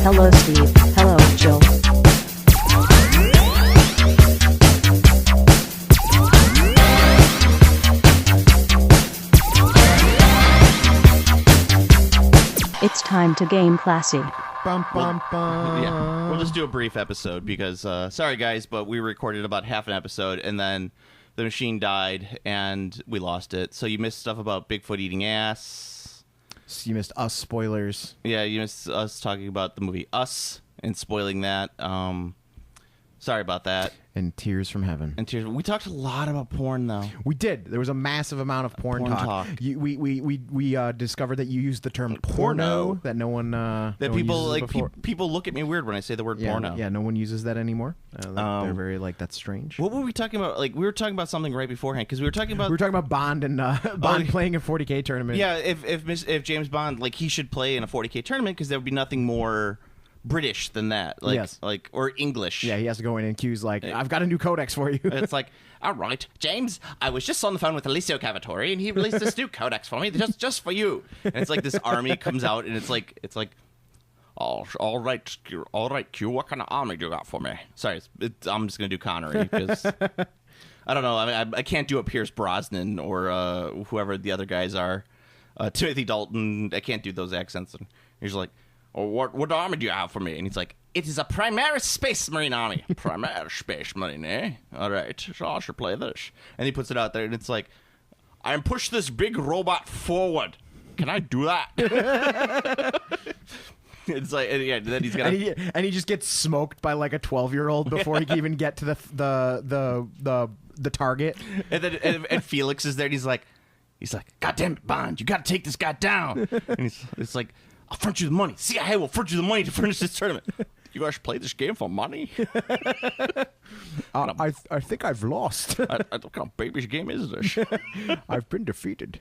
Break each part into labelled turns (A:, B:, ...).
A: Hello, Steve. Hello, Jill. It's time to game classy.
B: Bum, bum, bum.
C: Yeah, we'll just do a brief episode because, sorry guys, but we recorded about half an episode and then the machine died and we lost it. So you missed stuff about Bigfoot eating ass.
B: You missed us spoilers.
C: Yeah, you missed us talking about the movie Us and spoiling that. Sorry about that.
B: And Tears from Heaven.
C: And tears. We talked a lot about porn though.
B: We did. There was a massive amount of porn talk. We discovered that you used the term porno that no one
C: that
B: no
C: people
B: one uses
C: like
B: before.
C: people look at me weird when I say the word porno.
B: Yeah, no one uses that anymore. They're very like, that's strange.
C: What were we talking about? Like we were talking about something right beforehand because we were talking about
B: Bond and Bond playing a 40K tournament.
C: Yeah, if James Bond, like, he should play in a 40K tournament because there would be nothing more British than that. Like,
B: Yes.
C: like or English.
B: Yeah, he has to go in and cues like, I've got a new codex for you.
C: It's like, all right, James, I was just on the phone with Alessio Cavatore, and he released this new codex for me, just for you. And it's like this army comes out, and it's like, all right, Q, what kind of army do you got for me? Sorry, I'm just gonna do Connery because I don't know. I mean, I can't do a Pierce Brosnan or whoever the other guys are. Timothy Dalton, I can't do those accents. And he's like, oh, what army do you have for me? And he's like, it is a Primaris Space Marine army. Primaris Space Marine, eh? All right, so I should play this. And he puts it out there, and it's like, I'm push this big robot forward. Can I do that? It's like, yeah, then he's gonna,
B: and he just gets smoked by like a 12-year-old before he can even get to the target.
C: And then and Felix is there, and he's like, God damn it, Bond, you got to take this guy down. And it's like, I'll front you the money. CIA will front you the money to finish this tournament. You guys play this game for money?
B: I think I've lost.
C: I don't know what kind of baby's game is this?
B: I've been defeated.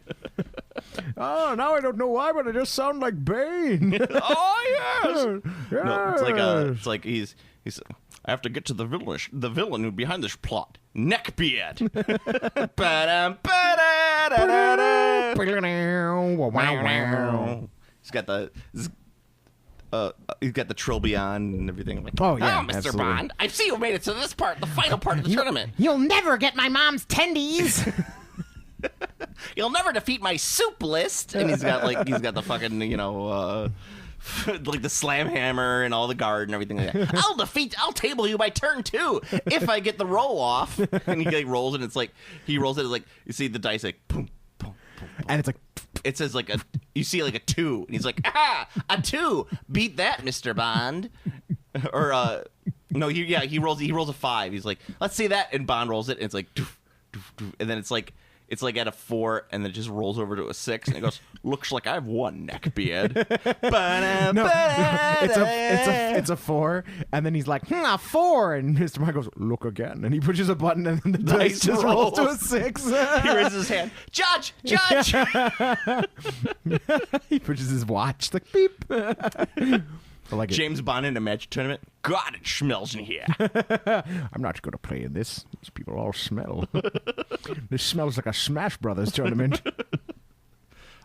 B: Oh, now I don't know why, but I just sound like Bane.
C: Oh yes.
B: Yes.
C: No, it's like he's. I have to get to the villain who's behind this plot. Neckbeard. He's got the trilby on and everything. I'm like,
B: Oh, yeah,
C: Mr.
B: absolutely.
C: Bond, I see you made it to this part, the final part of the tournament.
B: You'll never get my mom's tendies.
C: You'll never defeat my soup list. And he's got the fucking, like the slam hammer and all the guard and everything like that. I'll table you by turn 2 if I get the roll off. And he like rolls it, and it's like, he rolls it, it's like, you see the dice like, boom, boom, boom, boom.
B: And it's like,
C: It says like you see like a 2, and he's like, a 2, beat that, Mr. Bond. Or no, he rolls a 5. He's like, let's see that, and Bond rolls it, and it's like, doof, doof, doof. And then it's like at a 4, and then it just rolls over to a 6, and it goes, looks like I have one, Neckbeard.
B: no, it's a 4, and then he's like, a 4, and Mr. Bond goes, look again, and he pushes a button, and then the dice just rolls to a 6.
C: He raises his hand, Judge.
B: He pushes his watch, like beep. I like it.
C: James Bond in a magic tournament. God, it smells in here.
B: I'm not going to play in this. These people all smell. This smells like a Smash Brothers tournament.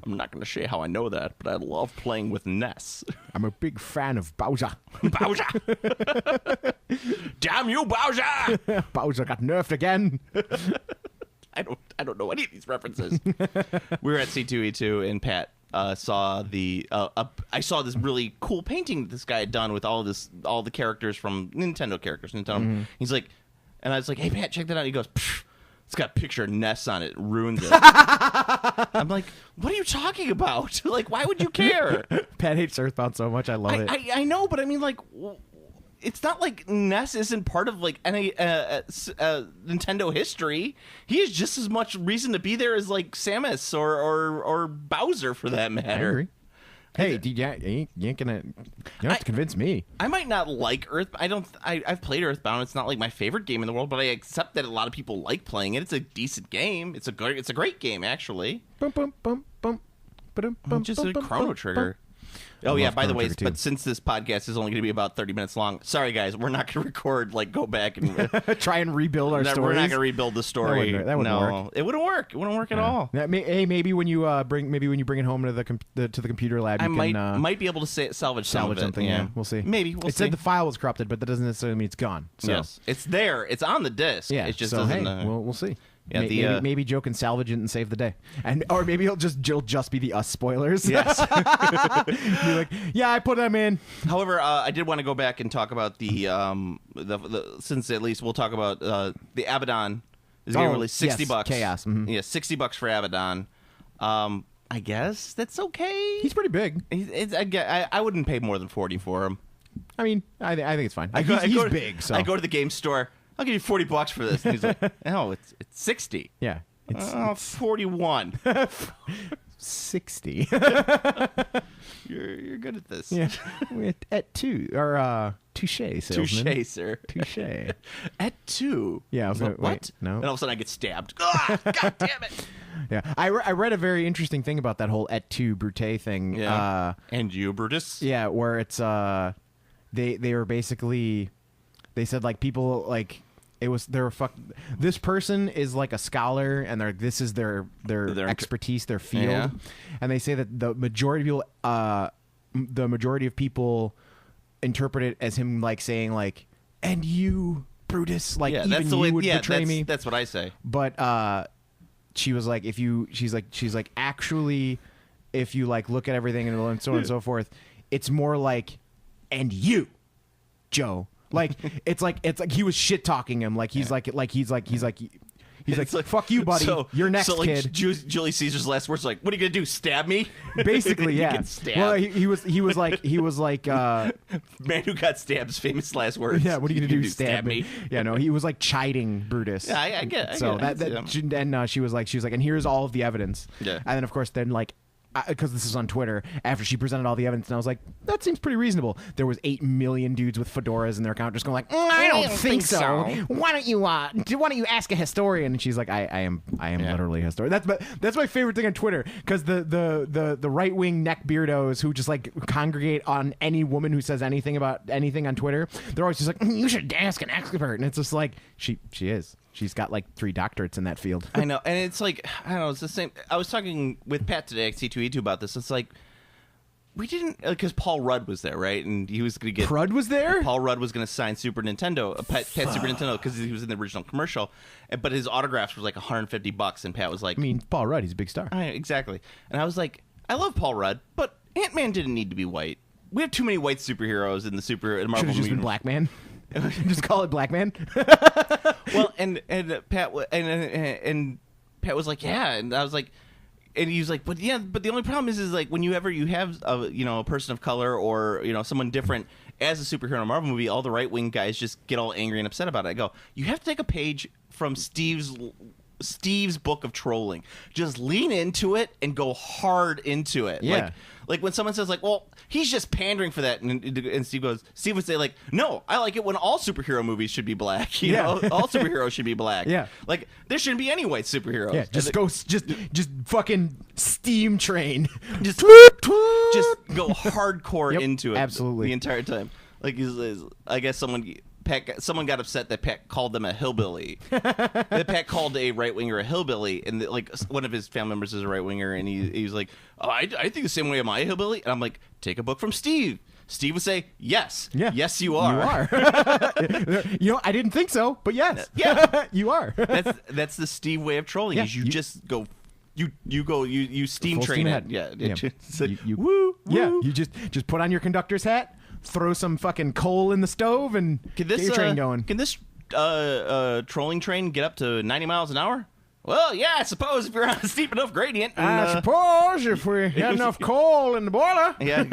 C: I'm not going to say how I know that, but I love playing with Ness.
B: I'm a big fan of Bowser.
C: Bowser! Damn you, Bowser!
B: Bowser got nerfed again.
C: I don't know any of these references. We were at C2E2, and Pat saw I saw this really cool painting that this guy had done with all the characters from Nintendo characters.
B: Mm-hmm.
C: He's like, and I was like, hey Pat, check that out. He goes, it's got a picture of Ness on it. It ruins it. I'm like, what are you talking about? Like, why would you care?
B: Pat hates Earthbound so much. I love it.
C: I know, but I mean, like, it's not like Ness isn't part of like any Nintendo history. He has just as much reason to be there as like Samus or Bowser for that matter.
B: I agree. Hey, dude, you ain't gonna. You don't have to convince me.
C: I might not like I've played Earthbound. It's not like my favorite game in the world, but I accept that a lot of people like playing it. It's a decent game. It's a great game, actually.
B: Bum, bum, bum, bum, ba-dum, bum,
C: Just
B: bum,
C: a
B: bum,
C: Chrono
B: bum,
C: Trigger. Oh,
B: I
C: yeah,
B: love
C: by the
B: Chrono
C: way,
B: Trigger 2.
C: but since this podcast is only going to be about 30 minutes long, sorry, guys, we're not going to record, like, go back and...
B: Try and rebuild our
C: We're
B: stories.
C: not going to rebuild the story.
B: That wouldn't
C: no,
B: work.
C: It wouldn't work. It wouldn't work at all.
B: Yeah, maybe when you bring it home to the computer lab, you
C: might be able to salvage some of it.
B: something. Yeah, we'll see.
C: Maybe we'll
B: it
C: see.
B: said the file was corrupted, but that doesn't necessarily mean it's gone. So.
C: Yes, it's there. It's on the disc.
B: Yeah,
C: it just
B: so
C: doesn't.
B: hey, we'll see.
C: Yeah,
B: maybe Joe can salvage it and save the day, or maybe it'll just be the us spoilers.
C: Yes.
B: Be like, yeah, I put them in.
C: However, I did want to go back and talk about the since at least we'll talk about the Abaddon is going to release $60.
B: Chaos. Mm-hmm.
C: Yeah, $60 for Abaddon. I guess that's okay.
B: He's pretty big.
C: I wouldn't pay more than 40 for him.
B: I mean, I think it's fine.
C: He's
B: He's big, so
C: I go to the game store. I'll give you $40 for this. And he's like, no, it's 60.
B: yeah, it's
C: 41.
B: 60.
C: You're good at this.
B: Yeah, at 2 or touche, salesman.
C: Touche, sir.
B: Touche.
C: At 2.
B: Yeah, I was
C: What?
B: gonna- wait, no.
C: And all of a sudden I get stabbed. Ah, God damn it.
B: Yeah, I read a very interesting thing about that whole et tu Brute thing.
C: Yeah. And you, Brutus?
B: Yeah, where it's they were basically, they said like people like this person is like a scholar and this is their expertise, their field.
C: Yeah.
B: And they say that the majority of people interpret it as him like saying like, and you, Brutus, like
C: Yeah,
B: even
C: that's the
B: you
C: way.
B: would
C: Yeah,
B: betray me.
C: that's what I say.
B: But she was like, she's like actually, if you like look at everything and so on and so forth, it's more like, and you, Joe, like it's like he was shit talking him, like he's like fuck you, buddy, you're next,
C: so like
B: kid.
C: Julius Caesar's last words like, what are you gonna do? Stab me?
B: Basically,
C: You
B: yeah.
C: get stabbed.
B: Well, he was like
C: Man who got stabbed's famous last words.
B: yeah, what are you gonna do? Stab me? Yeah, no, he was like chiding Brutus.
C: Yeah, I get it.
B: So
C: I get it.
B: and she was like, and here's all of the evidence.
C: Yeah.
B: And then of course, then like, because this is on Twitter, after she presented all the evidence, and I was like, that seems pretty reasonable. There was 8 million dudes with fedoras in their account just going like, I don't think so. Why don't you ask a historian? And she's like, I am literally a historian. That's my favorite thing on Twitter, because the right wing neck beardos who just like congregate on any woman who says anything about anything on Twitter, they're always just like, you should ask an expert. And it's just like, she is. She's got like 3 doctorates in that field.
C: I know, and it's like, I don't know, it's the same. I was talking with Pat today at C2E2 about this. It's like, we didn't, because Paul Rudd was there, right? And he was going to get...
B: Crud was there?
C: Paul Rudd was going to sign Super Nintendo, Pat Super Nintendo, because he was in the original commercial. But his autographs was like $150, and Pat was like...
B: I mean, Paul Rudd, he's a big star.
C: Exactly. And I was like, I love Paul Rudd, but Ant-Man didn't need to be white. We have too many white superheroes in the Marvel
B: Should have just been
C: universe.
B: Black Man. Just call it Black Man.
C: Well, and Pat and Pat was like, yeah, and I was like, and he was like, but the only problem is like whenever you have a person of color or someone different as a superhero in a Marvel movie, all the right wing guys just get all angry and upset about it. I go, you have to take a page from Steve's book of trolling. Just lean into it and go hard into it.
B: Yeah.
C: Like when someone says like, well, he's just pandering for that, and Steve would say like, no, I like it when all superhero movies should be black. You know, all superheroes should be black.
B: Yeah.
C: Like there shouldn't be any white superheroes.
B: Yeah, just fucking steam train.
C: Just go hardcore
B: Yep,
C: into it.
B: absolutely.
C: The entire time. Like I guess someone got upset that Pat called them a hillbilly. That Pat called a right winger a hillbilly, and like one of his family members is a right winger, and he was like, "Oh, I think the same way. Am I a hillbilly?" And I'm like, "Take a book from Steve." Steve would say, "Yes,
B: Yeah.
C: yes, you are.
B: You are. I didn't think so, but yes,
C: Yeah.
B: you are.
C: That's the Steve way of trolling.
B: Yeah,
C: is you
B: you-
C: just go, you steam
B: Full
C: train
B: steam
C: it.
B: ahead.
C: Yeah,
B: Yeah.
C: It's like,
B: You-
C: woo,
B: Yeah,
C: woo.
B: you just put on your conductor's hat, throw some fucking coal in the stove, and
C: Can
B: get
C: this
B: your train going.
C: Can this trolling train get up to 90 miles an hour? Well, yeah, I suppose if you're on a steep enough gradient. And,
B: I suppose if we had enough coal in the boiler.
C: yeah,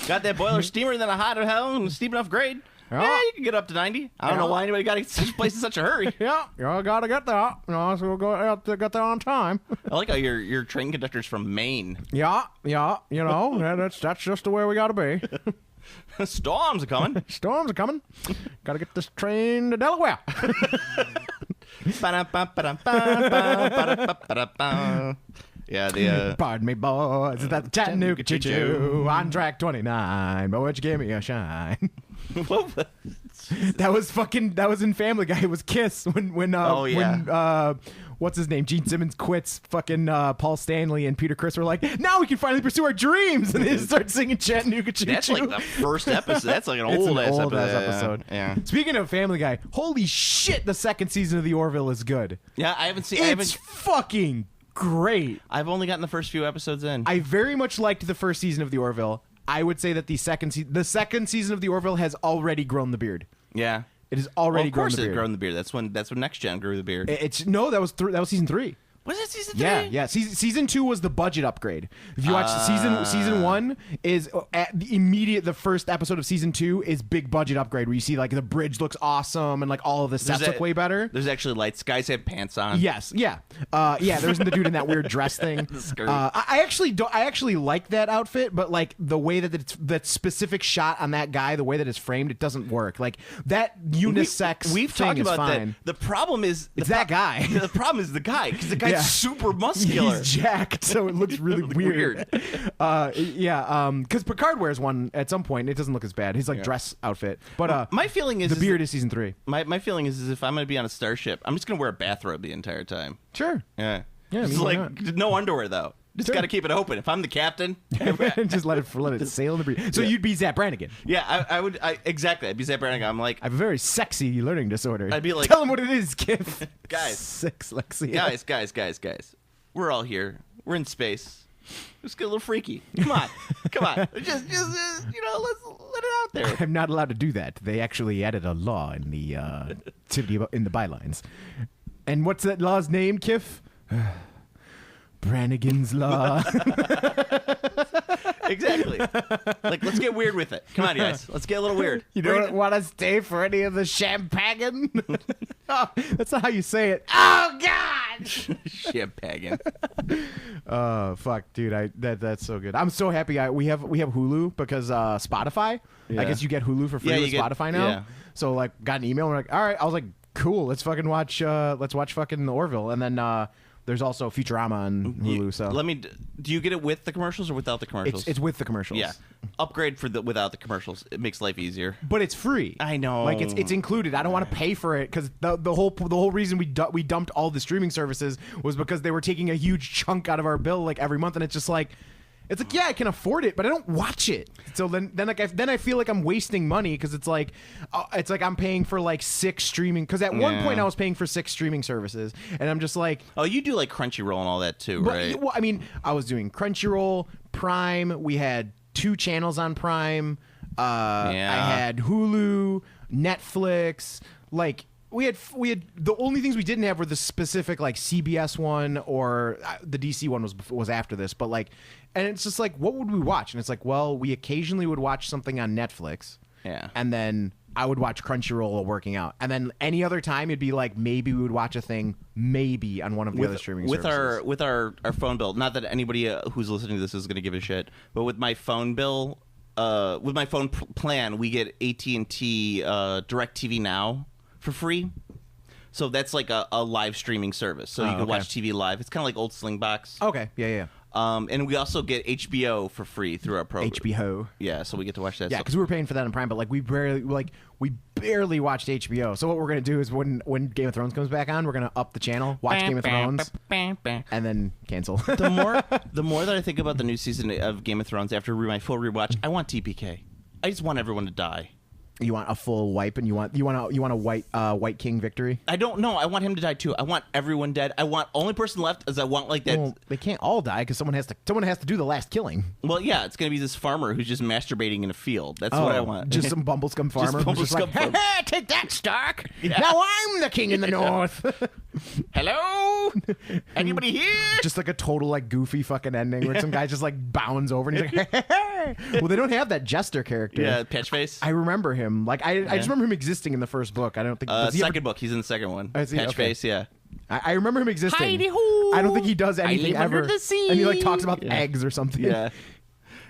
C: got that boiler steamer, then a hot hell and steep enough grade.
B: Yeah.
C: Yeah, you can get up to 90. I don't know
B: Yeah.
C: why anybody got to such a place in such a hurry.
B: Yeah, you gotta get there. So we'll go out to get there on time.
C: I like how your train conductor's from Maine.
B: Yeah, that's just the way we gotta be.
C: Storms are coming.
B: Storms are coming. Gotta get this train to Delaware.
C: Yeah, the
B: Pardon me, boys. Is that the Chattanooga Choo-Choo on track 29? But would you give me a shine? That was in Family Guy. It was Kiss when what's his name? Gene Simmons quits. Fucking Paul Stanley and Peter Criss were like, now we can finally pursue our dreams, and they just start singing Chattanooga Choo-Choo.
C: that's like the first episode. That's like an
B: It's
C: old
B: an
C: ass
B: old-ass
C: episode.
B: episode.
C: Yeah.
B: Speaking of Family Guy, holy shit, the second season of The Orville is good.
C: Yeah, I haven't seen.
B: It's fucking great.
C: I've only gotten the first few episodes in.
B: I very much liked the first season of The Orville. I would say that the second season of The Orville has already grown the beard.
C: Yeah.
B: It has already
C: Of course,
B: grown the beard.
C: grown the beard. That's when Next Gen grew the beard.
B: It's no, that was season 3.
C: Was it season 3?
B: Yeah. Season 2 was the budget upgrade. If you watch season 1 is at the first episode of season 2 is big budget upgrade where you see like the bridge looks awesome and like all of the sets look way better.
C: There's actually lights. Guys have pants on.
B: Yes, yeah, there isn't the dude in that weird dress thing.
C: The skirt.
B: I actually like that outfit, but like the way that it's that specific shot on that guy, the way that it's framed, it doesn't work. Like that unisex.
C: We've
B: thing
C: talked
B: is
C: about
B: fine.
C: that. The problem is
B: It's that guy.
C: The problem is the guy because the guy's
B: Yeah.
C: super muscular.
B: He's jacked, so it looks really weird. Because Picard wears one at some point. It doesn't look as bad. His like dress outfit, but
C: My feeling is
B: the beard is season 3.
C: My feeling is if I'm going to be on a starship, I'm just going to wear a bathrobe the entire time.
B: Sure.
C: Yeah.
B: Yeah, I
C: Just
B: mean, why
C: like no underwear though. Just
B: Sure.
C: got to keep it open. If I'm the captain,
B: Just let it sail in the breeze. So you'd be Zap Brannigan.
C: yeah, I would. Exactly. I'd be Zap Brannigan. I'm like,
B: I have a very sexy learning disorder.
C: I'd be like-
B: tell him what it is, Kif.
C: Guys.
B: Sex, Lexi.
C: guys. We're all here. We're in space. Let's get a little freaky. Come on. Just let's let it out there.
B: I'm not allowed to do that. They actually added a law in the in the bylines. And what's that law's name, Kif? Brannigan's Law.
C: Exactly. Like, let's get weird with it. Come on, guys. Let's get a little weird.
B: You don't want to stay for any of the champagne? Oh, that's not how you say it. Oh, God!
C: Champagne.
B: Oh, fuck, dude. That's so good. I'm so happy we have Hulu because Spotify.
C: Yeah.
B: I guess you get Hulu for free
C: Yeah,
B: with
C: you get-
B: Spotify now.
C: yeah.
B: So, like, got an email and we're like, all right. I was like, cool. Let's fucking watch fucking Orville. And then there's also Futurama on Hulu. So
C: Do you get it with the commercials or without the commercials?
B: it's with the commercials.
C: Yeah. Upgrade without the commercials. It makes life easier.
B: But it's free.
C: I know.
B: Like it's included. I don't want to pay for it because the whole reason we dumped all the streaming services was because they were taking a huge chunk out of our bill like every month, and it's just like. It's like, yeah, I can afford it, but I don't watch it. So then I feel like I'm wasting money because it's like I'm paying for like 6 streaming. Because at one point I was paying for 6 streaming services, and I'm just like,
C: Oh, you do like Crunchyroll and all that too,
B: but-
C: right?
B: Well, I mean, I was doing Crunchyroll, Prime. We had 2 channels on Prime. I had Hulu, Netflix. Like we had the only things we didn't have were the specific like CBS one or the DC one was after this, but like. And it's just like, what would we watch? And it's like, well, we occasionally would watch something on Netflix.
C: Yeah.
B: And then I would watch Crunchyroll while working out. And then any other time, it'd be like, maybe we would watch a thing, maybe on one of the other streaming services.
C: With our phone bill. Not that anybody who's listening to this is going to give a shit, but with my phone bill, with my phone plan, we get AT&T DirecTV Now for free. So that's like a live streaming service. So you can watch TV live. It's kind of like old Slingbox.
B: Okay, yeah.
C: And we also get HBO for free through our program.
B: HBO.
C: Yeah, so we get to watch that.
B: Yeah, because we were paying for that on Prime, but like we barely watched HBO. So what we're gonna do is when Game of Thrones comes back on, we're gonna up the channel, watch Game of Thrones, and then cancel.
C: The more that I think about the new season of Game of Thrones after my full rewatch, I want TPK. I just want everyone to die.
B: You want a full wipe, and you want a white king victory.
C: I don't know. I want him to die too. I want everyone dead. I want only person left is I want like that.
B: Well, they can't all die because someone has to do the last killing.
C: Well, yeah, it's gonna be this farmer who's just masturbating in a field. That's what I want.
B: Just some bumblecum farmer. who's just like,
C: Bumblecum farmer.
B: hey, take that, Stark. Now I'm the king in the north.
C: Hello, anybody here?
B: Just like a total like goofy fucking ending where some guy just like bounds over and he's like, hey. Well, they don't have that Jester character.
C: Yeah, Patchface.
B: I remember him. Like I just remember him existing in the first book. I don't think does he
C: second book. He's in the second one.
B: Is he? Okay.
C: Patchface. Yeah.
B: I remember him existing.
C: Heidi-ho.
B: I don't think he does anything
C: live under
B: ever.
C: the sea.
B: And he like talks about eggs or something.
C: Yeah.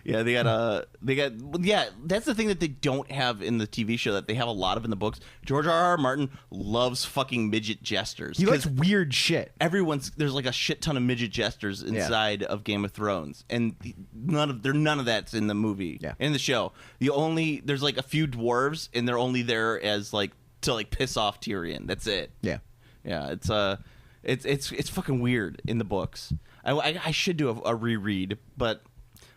C: Yeah, yeah, that's the thing that they don't have in the TV show that they have a lot of in the books. George R.R. Martin loves fucking midget jesters.
B: He likes weird shit.
C: There's like a shit ton of midget jesters inside of Game of Thrones, and none of that's in the movie.
B: Yeah.
C: In the show, there's like a few dwarves, and they're only there as like to like piss off Tyrion. That's it.
B: Yeah.
C: Yeah, it's fucking weird in the books. I should do a reread, but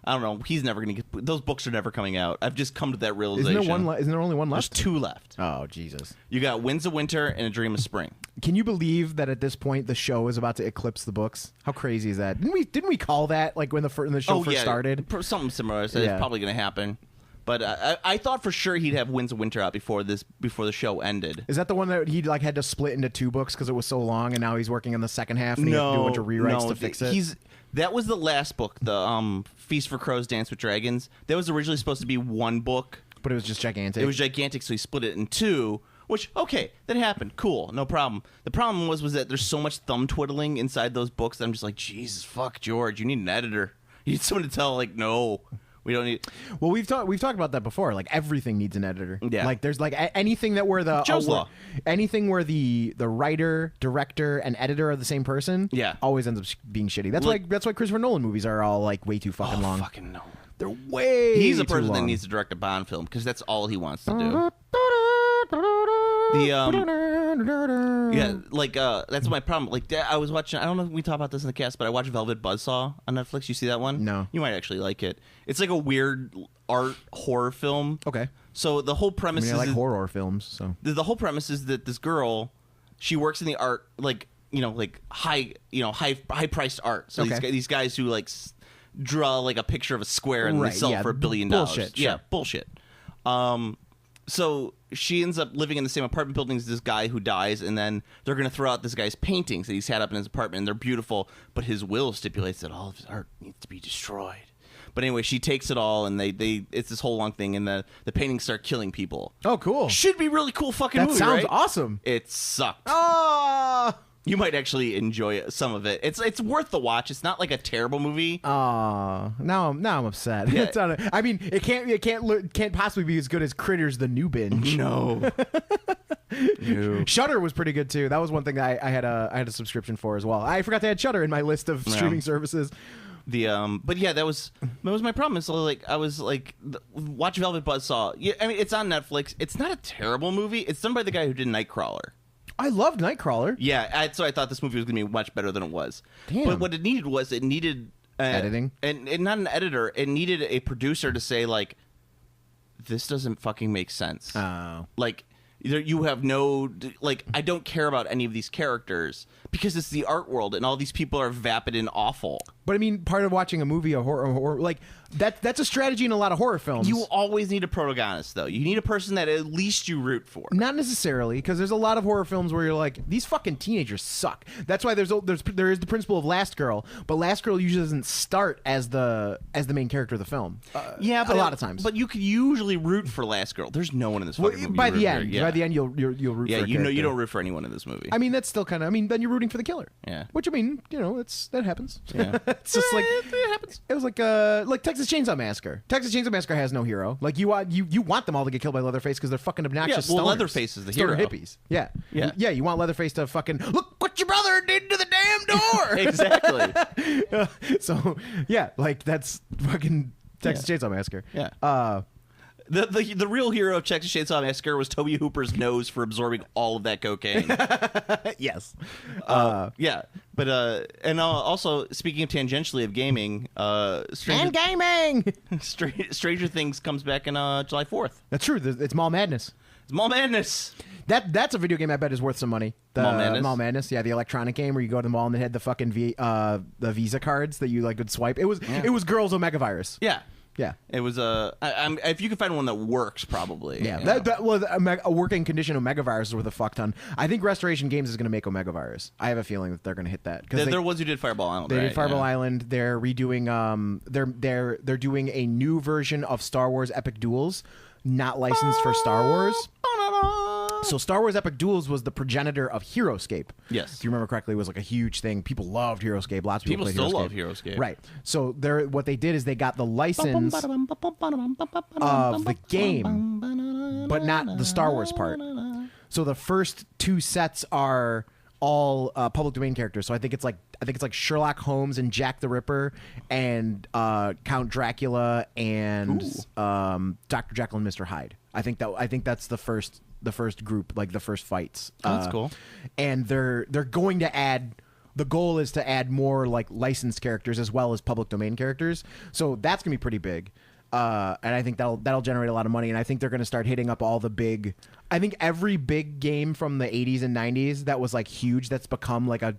C: I don't know. He's never gonna get those books are never coming out. I've just come to that realization.
B: Isn't there only one
C: There's
B: left?
C: 2 left.
B: Oh Jesus!
C: You got Winds of Winter and A Dream of Spring.
B: Can you believe that at this point the show is about to eclipse the books? How crazy is that? Didn't we call that like when the show first started?
C: Something similar. I said it's probably gonna happen. But I thought for sure he'd have Winds of Winter out before the show ended.
B: Is that the one that he like had to split into 2 books because it was so long, and now he's working on the second half and he had to do a bunch of rewrites to fix it?
C: That was the last book, the Feast for Crows, Dance with Dragons. That was originally supposed to be 1 book,
B: but it was just gigantic.
C: It was gigantic, so he split it in 2. Which, okay, that happened. Cool, no problem. The problem was that there's so much thumb twiddling inside those books that I'm just like, Jesus, fuck, George, you need an editor. You need someone to tell, like, no. We don't need.
B: Well, we've talked about that before. Like everything needs an editor.
C: Yeah.
B: Like there's like anything that where the
C: Joe's Law.
B: Anything where the writer, director, and editor are the same person.
C: Yeah.
B: Always ends up being shitty. That's why Christopher Nolan movies are all like way too fucking long.
C: Fucking no.
B: They're way.
C: He's a
B: too
C: person that
B: long.
C: needs to direct a Bond film because that's all he wants to do. Yeah, like that's my problem. Like I was watching. I don't know if we talked about this in the cast, but I watched Velvet Buzzsaw on Netflix. You see that one?
B: No.
C: You might actually like it. It's like a weird art horror film.
B: Okay.
C: So the whole premise
B: I
C: is
B: like horror films. So
C: the whole premise is that this girl, she works in the art, like high priced art. So
B: Okay.
C: these guys who like draw like a picture of a square and they sell it for $1 billion.
B: Bullshit.
C: Yeah,
B: Sure.
C: bullshit. So she ends up living in the same apartment building as this guy who dies, and then they're going to throw out this guy's paintings that he's had up in his apartment, and they're beautiful, but his will stipulates that all of his art needs to be destroyed. But anyway, she takes it all, and it's this whole long thing, and the paintings start killing people.
B: Oh, cool.
C: Should be really cool fucking
B: That
C: movie,
B: sounds
C: right?
B: awesome.
C: It sucked.
B: Oh.
C: You might actually enjoy some of it. It's worth the watch. It's not like a terrible movie.
B: Now I'm upset.
C: Yeah.
B: It's not I mean, it can't possibly be as good as Critters the New Binge.
C: No. No.
B: Shudder was pretty good too. That was one thing that I had a subscription for as well. I forgot to add Shudder in my list of streaming services.
C: But yeah, that was my problem. So like I was like, watch Velvet Buzzsaw. Yeah, I mean it's on Netflix. It's not a terrible movie. It's done by the guy who did Nightcrawler.
B: I loved Nightcrawler.
C: Yeah, so I thought this movie was going to be much better than it was.
B: Damn.
C: But what it needed
B: editing,
C: and not an editor. It needed a producer to say like, this doesn't fucking make sense.
B: Oh.
C: Like you have no like I don't care about any of these characters because it's the art world and all these people are vapid and awful.
B: But I mean, part of watching a movie, a horror like that's a strategy in a lot of horror films.
C: You always need a protagonist, though. You need a person that at least you root for.
B: Not necessarily, because there's a lot of horror films where you're like, these fucking teenagers suck. That's why there is the principle of Last Girl, but Last Girl usually doesn't start as the main character of the film.
C: Yeah, but
B: a lot of times.
C: But you could usually root for Last Girl. There's no one in this fucking movie.
B: By
C: you root
B: the
C: for.
B: end,
C: Yeah.
B: by the end, you'll root.
C: Yeah,
B: for a
C: you
B: character.
C: don't root for anyone in this movie.
B: I mean, that's still kind of. I mean, then you're rooting for the killer.
C: Yeah.
B: Which I mean, that happens.
C: Yeah.
B: It's just like
C: it happens.
B: It was like Texas Chainsaw Massacre. Texas Chainsaw Massacre has no hero. Like you want them all to get killed by Leatherface because they're fucking obnoxious.
C: Yeah, well,
B: stoners.
C: Leatherface is the
B: Stoner
C: hero.
B: hippies. Yeah.
C: Yeah.
B: Yeah. You want Leatherface to fucking look what your brother did to the damn door.
C: Exactly.
B: So yeah, like that's fucking Texas Chainsaw Massacre.
C: Yeah. The real hero of Texas Chainsaw Massacre was Toby Hooper's nose for absorbing all of that cocaine.
B: Yes.
C: Yeah, but and also speaking of tangentially of gaming,
B: Gaming.
C: Stranger Things comes back in July 4th.
B: That's true. It's Mall Madness.
C: It's Mall Madness.
B: That's a video game I bet is worth some money. The
C: Mall Madness?
B: Mall Madness, yeah, the electronic game where you go to the mall and they had the fucking the Visa cards that you like would swipe. It was Girls Omega Virus.
C: Yeah.
B: Yeah.
C: It was if you can find one that works, probably.
B: Yeah,
C: you know.
B: a working condition Omega Virus is worth a fuck ton. I think Restoration Games is going to make Omega Virus. I have a feeling that they're going to hit that
C: They're the ones who did Fireball Island.
B: They
C: right?
B: did Fireball
C: Yeah.
B: Island. They're redoing. They're doing a new version of Star Wars Epic Duels, not licensed for Star Wars. So Star Wars Epic Duels was the progenitor of HeroScape.
C: Yes.
B: If you remember correctly, it was like a huge thing. People loved HeroScape. Lots of people played
C: still
B: HeroScape.
C: love HeroScape.
B: Right. So what they did is they got the license of the game, but not the Star Wars part. So the first two sets are all public domain characters. So I think it's like Sherlock Holmes and Jack the Ripper and Count Dracula and Dr. Jekyll and Mr. Hyde. I think that's the first group, like the first fights.
C: That's cool.
B: And they're going to add. The goal is to add more like licensed characters as well as public domain characters. So that's gonna be pretty big. And I think that'll generate a lot of money. And I think they're going to start hitting up all the big. I think every big game from the 80s and 90s that was like huge, that's become like a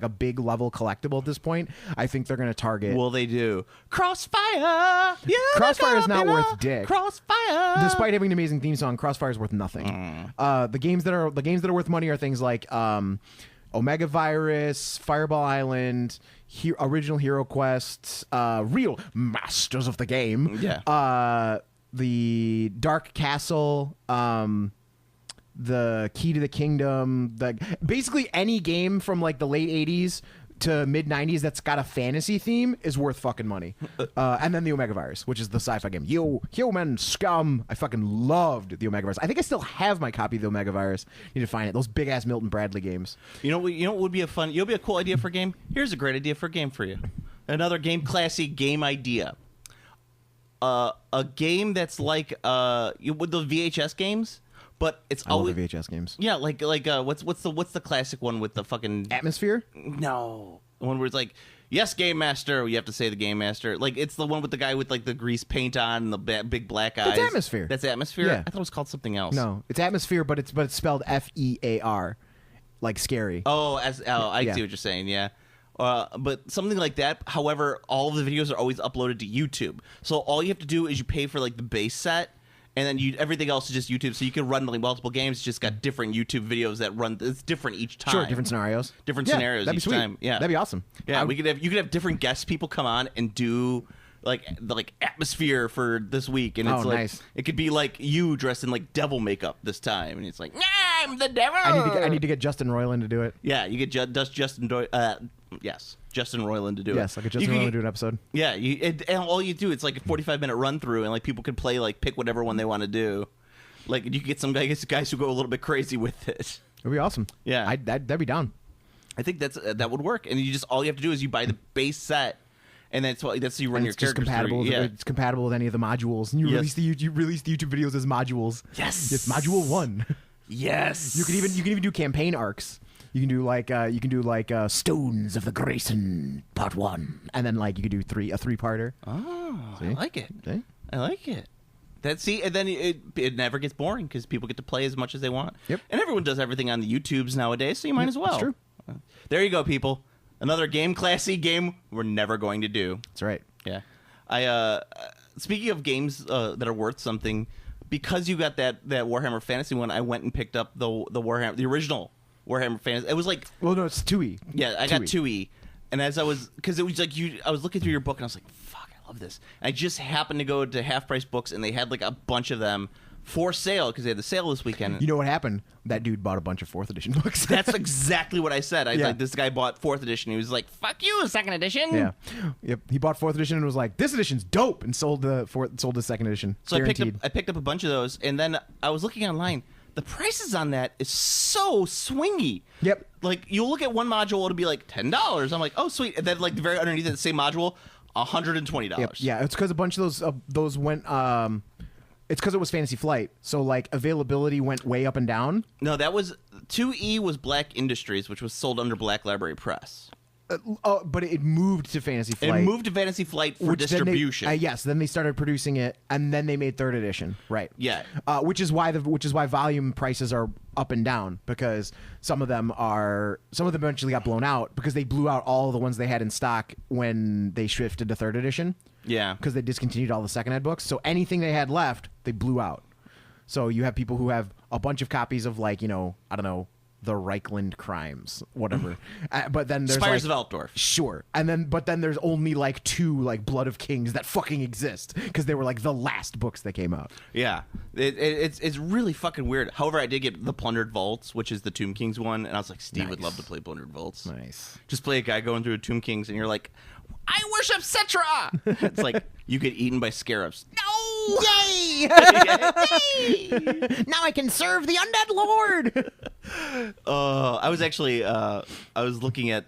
B: big level collectible at this point. I think they're going to target.
C: Will they do Crossfire? Yeah,
B: Crossfire is not worth dick.
C: Crossfire.
B: Despite having an amazing theme song, Crossfire is worth nothing. The games that are worth money are things like Omega Virus, Fireball Island, original Hero Quest, real masters of the game.
C: Yeah.
B: The Dark Castle, the Key to the Kingdom, basically any game from like the late 80s to mid 90s that's got a fantasy theme is worth fucking money. And then the Omega Virus, which is the sci-fi game. You human scum. I fucking loved the Omega Virus. I think I still have my copy of the Omega Virus. Need to find it. Those big ass Milton Bradley games.
C: You know what would be a fun? You'll be a cool idea for a game. Here's a great idea for a game for you. Another game classy game idea. A game that's like with those VHS games, but it's
B: I
C: always
B: love the VHS games.
C: yeah, like what's the classic one with the fucking
B: Atmosphere?
C: no one where it's like yes game master, you have to say the game master, like it's the one with the guy with like the grease paint on and the big black eyes.
B: It's Atmosphere.
C: That's Atmosphere.
B: Yeah.
C: I thought it was called something else.
B: No, it's Atmosphere, but it's spelled FEAR, like scary.
C: I
B: Yeah.
C: see what you're saying. Yeah. But something like that. However, all of the videos are always uploaded to YouTube. So all you have to do is you pay for like the base set, and then everything else is just YouTube. So you can run like multiple games. It's just got different YouTube videos that run. It's different each time.
B: Sure, different scenarios.
C: Different
B: Yeah,
C: scenarios
B: that'd be
C: each
B: sweet.
C: time. Yeah,
B: that'd be awesome.
C: Yeah, you could have different guest people come on and do like the atmosphere for this week, and it's
B: Oh,
C: like
B: nice.
C: it could be like you dressed in like devil makeup this time, and it's like I'm the devil.
B: I need to get Justin Roiland to do it.
C: Yeah, you get Justin Roiland to do it.
B: Yes, I get Justin Roiland to do an episode.
C: Yeah, and all you do, it's like a 45-minute run through, and like people could play, like pick whatever one they want to do. Like you could get some guys who go a little bit crazy with it.
B: It'd be awesome.
C: Yeah.
B: that'd be down.
C: I think that would work, and all you have to do is you buy the base set, and that's how you run
B: And
C: your
B: it's just
C: characters.
B: compatible.
C: through. Yeah.
B: It's compatible with any of the modules, and you
C: Yes.
B: release the YouTube videos as modules.
C: Yes.
B: It's module 1.
C: Yes.
B: You can even do campaign arcs. You can do like Stones of the Grayson Part 1, and then like you could do a 3-parter.
C: Oh,
B: See?
C: I like it.
B: See?
C: I like it. And then it never gets boring because people get to play as much as they want.
B: Yep.
C: And everyone does everything on the YouTubes nowadays, so you might as well.
B: That's true.
C: There you go, people. Another classy game we're never going to do.
B: That's right.
C: Yeah. Speaking of games that are worth something, because you got that Warhammer Fantasy one, I went and picked up the original Warhammer Fantasy. It was like
B: Well, no, it's 2E.
C: yeah, I got 2E, and because it was like I was looking through your book and I was like, fuck, I love this. And I just happened to go to Half Price Books and they had like a bunch of them for sale because they had the sale this weekend.
B: You know what happened? That dude bought a bunch of 4th edition books.
C: That's exactly what I said.
B: Yeah.
C: Like this guy bought 4th edition. He was like, "Fuck you, 2nd edition."
B: Yeah. Yep. He bought 4th edition and was like, "This edition's dope," and sold the 2nd edition.
C: So
B: Guaranteed.
C: I picked up a bunch of those, and then I was looking online. The prices on that is so swingy.
B: Yep.
C: Like you'll look at one module, it'll be like $10. I'm like, oh sweet, and then like the very underneath of the same module, $120.
B: Yep. Yeah, it's because a bunch of those went. It's because it was Fantasy Flight, so like availability went way up and down.
C: No, that was 2E was Black Industries, which was sold under Black Library Press.
B: But it moved to Fantasy Flight.
C: It moved to Fantasy Flight for
B: which then
C: distribution.
B: yes, then they started producing it, and then they made 3rd edition. Right.
C: Yeah.
B: Which is why volume prices are up and down, because some of them eventually got blown out because they blew out all the ones they had in stock when they shifted to 3rd edition.
C: Yeah.
B: Because they discontinued all the second-hand books, so anything they had left, they blew out. So you have people who have a bunch of copies of, like, I don't know, the Reichland crimes, whatever. But then there's
C: Spires
B: like,
C: of Altdorf.
B: Sure. But then there's only like 2 like Blood of Kings that fucking exist because they were like the last books that came out.
C: Yeah, it's really fucking weird. However, I did get the Plundered Vaults, which is the Tomb Kings one, and I was like, Steve would love to play Plundered Vaults.
B: Nice.
C: Just play a guy going through a Tomb Kings, and you're like, I worship Citra. It's like you get eaten by scarabs. No!
B: Yay! Now I can serve the undead lord.
C: I was actually I was looking at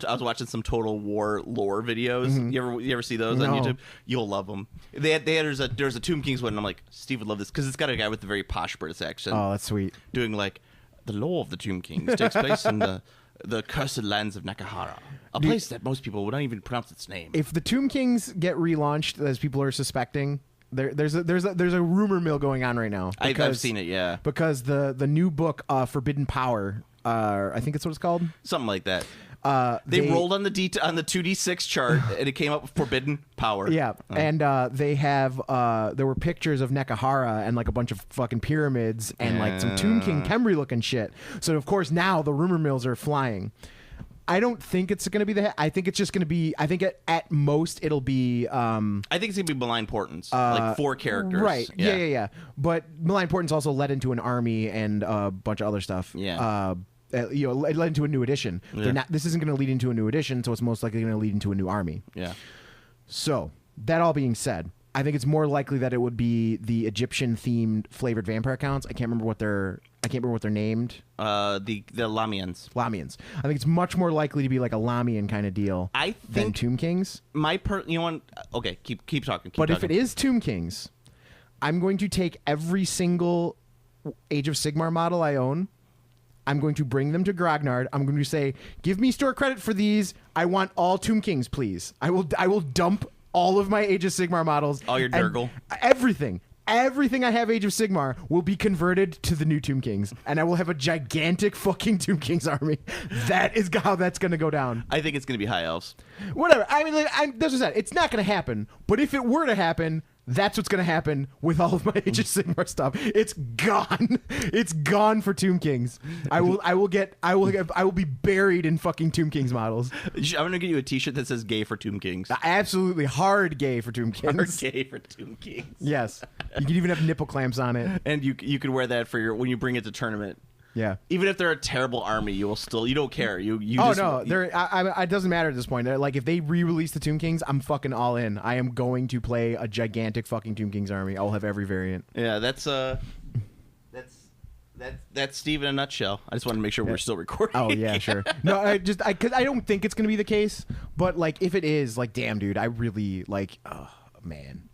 C: I was watching some Total War lore videos. You ever see those on
B: No.
C: YouTube? You'll love them. There's a Tomb Kings one, and I'm like, Steve would love this because it's got a guy with a very posh British accent
B: Oh, that's sweet.
C: doing like the lore of the Tomb Kings takes place in the cursed lands of Nakahara, a place that most people would not even pronounce its name.
B: If the Tomb Kings get relaunched, as people are suspecting, there's a rumor mill going on right now.
C: I've seen it, yeah,
B: Because the new book, Forbidden Power, I think it's what it's called.
C: something like that.
B: They
C: rolled on the 2d6 chart, and it came up with Forbidden Power.
B: Yeah, and they have there were pictures of Nekahara and like a bunch of fucking pyramids and like some Tomb King Khemri looking shit. So of course now the rumor mills are flying. I don't think it's going to be I think it's just going to be. I think at most it'll be.
C: I think it's gonna be Malign Portents, like 4 characters.
B: Right. Yeah. But Malign Portents also led into an army and a bunch of other stuff.
C: Yeah.
B: It led into a new edition.
C: Yeah.
B: This isn't going to lead into a new edition, so it's most likely going to lead into a new army.
C: Yeah.
B: So, that all being said, I think it's more likely that it would be the Egyptian-themed flavored vampire accounts. I can't remember what they're named.
C: The Lamians.
B: Lamians. I think it's much more likely to be like a Lamian kind of deal
C: I
B: than
C: think
B: Tomb Kings.
C: you want okay, keep talking.
B: But if it is Tomb Kings, I'm going to take every single Age of Sigmar model I own. I'm going to bring them to Grognard. I'm going to say, give me store credit for these. I want all Tomb Kings, please. I will dump all of my Age of Sigmar models.
C: All your
B: and
C: Nurgle.
B: Everything. Everything I have Age of Sigmar will be converted to the new Tomb Kings. And I will have a gigantic fucking Tomb Kings army. That is how that's going to go down.
C: I think it's gonna be High Elves.
B: Whatever. I mean, that's what I said. It's not going to happen. But if it were to happen, that's what's going to happen with all of my Age of Sigmar stuff. It's gone. It's gone for Tomb Kings. I will be buried in fucking Tomb Kings models.
C: I'm gonna get you a T-shirt that says "Gay for Tomb Kings."
B: Absolutely hard gay for Tomb Kings.
C: Hard gay for Tomb Kings.
B: Yes. You can even have nipple clamps on it.
C: And you could wear that for when you bring it to tournament.
B: Yeah.
C: Even if they're a terrible army, you don't care. You
B: Oh
C: just,
B: no, it doesn't matter at this point. Like if they re-release the Tomb Kings, I'm fucking all in. I am going to play a gigantic fucking Tomb Kings army. I'll have every variant.
C: Yeah, that's Steve in a nutshell. I just wanted to make sure we're still recording.
B: Oh yeah, sure. No, cause I don't think it's gonna be the case. But like, if it is, like, damn, dude, I really like. Oh man.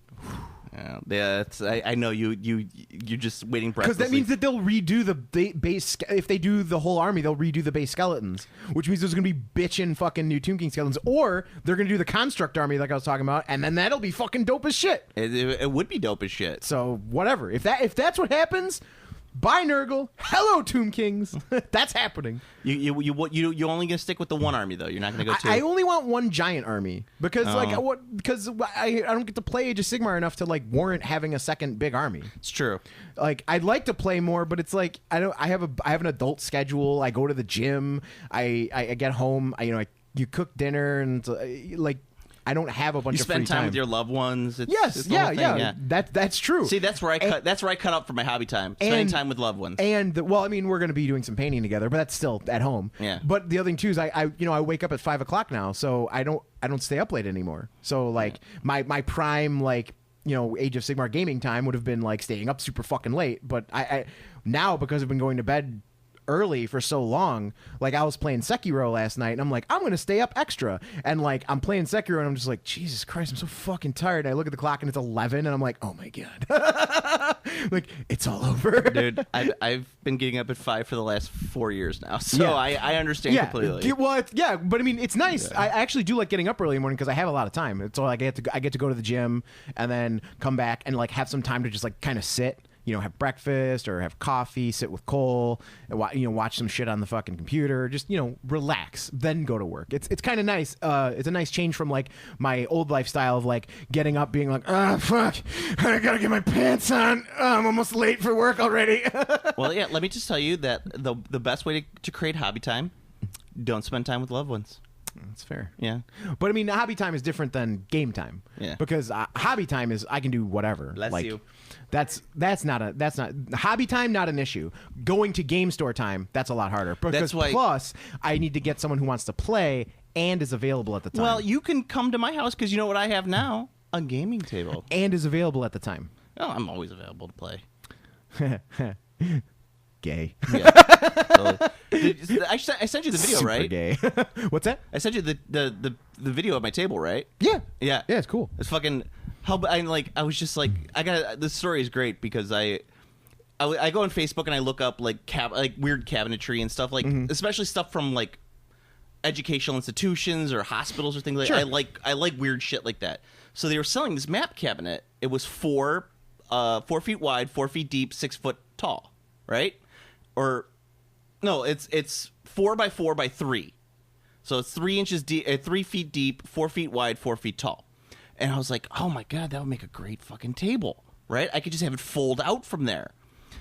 C: Yeah, I know you just waiting breathlessly.
B: Because that means that they'll redo the base. If they do the whole army, they'll redo the base skeletons, which means there's gonna be bitchin' fucking new Tomb King skeletons, or they're gonna do the construct army like I was talking about, and then that'll be fucking dope as shit.
C: It would be dope as shit.
B: So whatever. If that's what happens, bye Nurgle. Hello Tomb Kings. That's happening.
C: You only gonna stick with the one army though. You're not gonna go two.
B: I only want one giant army because because I don't get to play Age of Sigmar enough to like warrant having a second big army.
C: It's true.
B: Like I'd like to play more, but it's like I have an adult schedule. I go to the gym. I get home. You cook dinner and like. I don't have a bunch
C: You
B: of free
C: spend time with your loved ones. It's the whole thing, yeah.
B: That's true.
C: See, that's where I cut up for my hobby time. Spending time with loved ones.
B: And well, I mean, we're going to be doing some painting together, but that's still at home.
C: Yeah.
B: But the other thing too is I wake up at 5 o'clock now, so I don't stay up late anymore. So like my prime like Age of Sigmar gaming time would have been like staying up super fucking late. But I now, because I've been going to bed early for so long, like I was playing Sekiro last night and I'm like, I'm gonna stay up extra, and like I'm playing Sekiro and I'm just like, Jesus Christ, I'm so fucking tired. And I look at the clock and it's 11 and I'm like, oh my god. Like it's all over.
C: Dude, I've been getting up at 5 for the last 4 years now, so
B: Yeah.
C: I understand completely.
B: Well, yeah, but I mean, it's nice. I actually do like getting up early in the morning because I have a lot of time. So like I get to go to the gym and then come back and like have some time to just like kind of sit have breakfast or have coffee, sit with Cole, and watch some shit on the fucking computer, just relax, then go to work. It's kind of nice. It's a nice change from like my old lifestyle of like getting up, being like, fuck, I gotta get my pants on. I'm almost late for work already.
C: Well, yeah. Let me just tell you that the best way to create hobby time, don't spend time with loved ones.
B: That's fair.
C: Yeah.
B: But I mean, hobby time is different than game time.
C: Yeah.
B: Because hobby time is I can do whatever.
C: Bless you.
B: That's not hobby time. Not an issue. Going to game store time, that's a lot harder. Because
C: That's why-
B: plus I need to get someone who wants to play and is available at the time.
C: Well, you can come to my house because you know what I have now? A gaming table.
B: and is available at the time.
C: Oh, I'm always available to play.
B: Gay.
C: Yeah. Totally. I sent you the video,
B: Super
C: right?
B: gay. What's that?
C: I sent you the video of my table, right?
B: Yeah.
C: Yeah.
B: Yeah, it's cool.
C: It's fucking I was just like this story is great because I go on Facebook and I look up like weird cabinetry and stuff like especially stuff from like educational institutions or hospitals or things like
B: Sure.
C: I like weird shit like that. So they were selling this map cabinet. It was 4 feet wide, 4 feet deep, 6 foot tall, right? Or no, it's 4 by 4 by 3. So it's 3 inches deep, 3 feet deep, 4 feet wide, 4 feet tall. And I was like, oh my God, that would make a great fucking table, right? I could just have it fold out from there.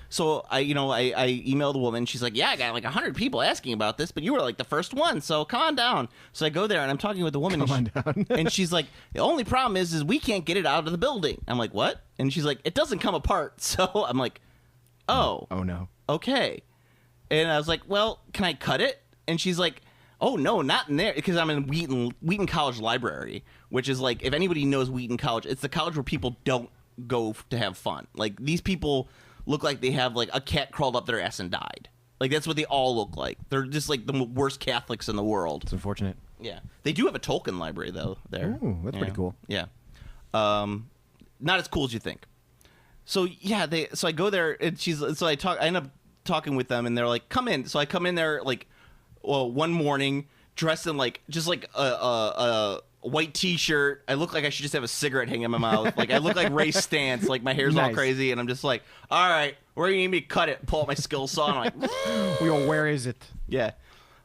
C: So I emailed the woman. She's like, yeah, I got like 100 people asking about this, but you were like the first one, so come on down. So I go there and I'm talking with the woman. And she's like, the only problem is we can't get it out of the building. I'm like, what? And she's like, it doesn't come apart. So I'm like, oh
B: no.
C: okay. And I was like, well, can I cut it? And she's like, oh, no, not in there. Because I'm in Wheaton College Library, which is like, if anybody knows Wheaton College, it's the college where people don't go to have fun. Like, these people look like they have, like, a cat crawled up their ass and died. Like, that's what they all look like. They're just, like, the worst Catholics in the world.
B: It's unfortunate.
C: Yeah. They do have a Tolkien library, though, there.
B: Ooh, that's pretty cool.
C: Yeah. Not as cool as you think. So, yeah, so I go there, and I end up talking with them, and they're like, come in. So I come in there, like, one morning, dressed in, like, just, like, a white T-shirt. I look like I should just have a cigarette hanging in my mouth. Like, I look like Ray Stantz. Like, my hair's all
B: Nice.
C: crazy, and I'm just like, all right, where do you need me to cut it? Pull out my skill saw, and I'm like,
B: Where is it?
C: yeah.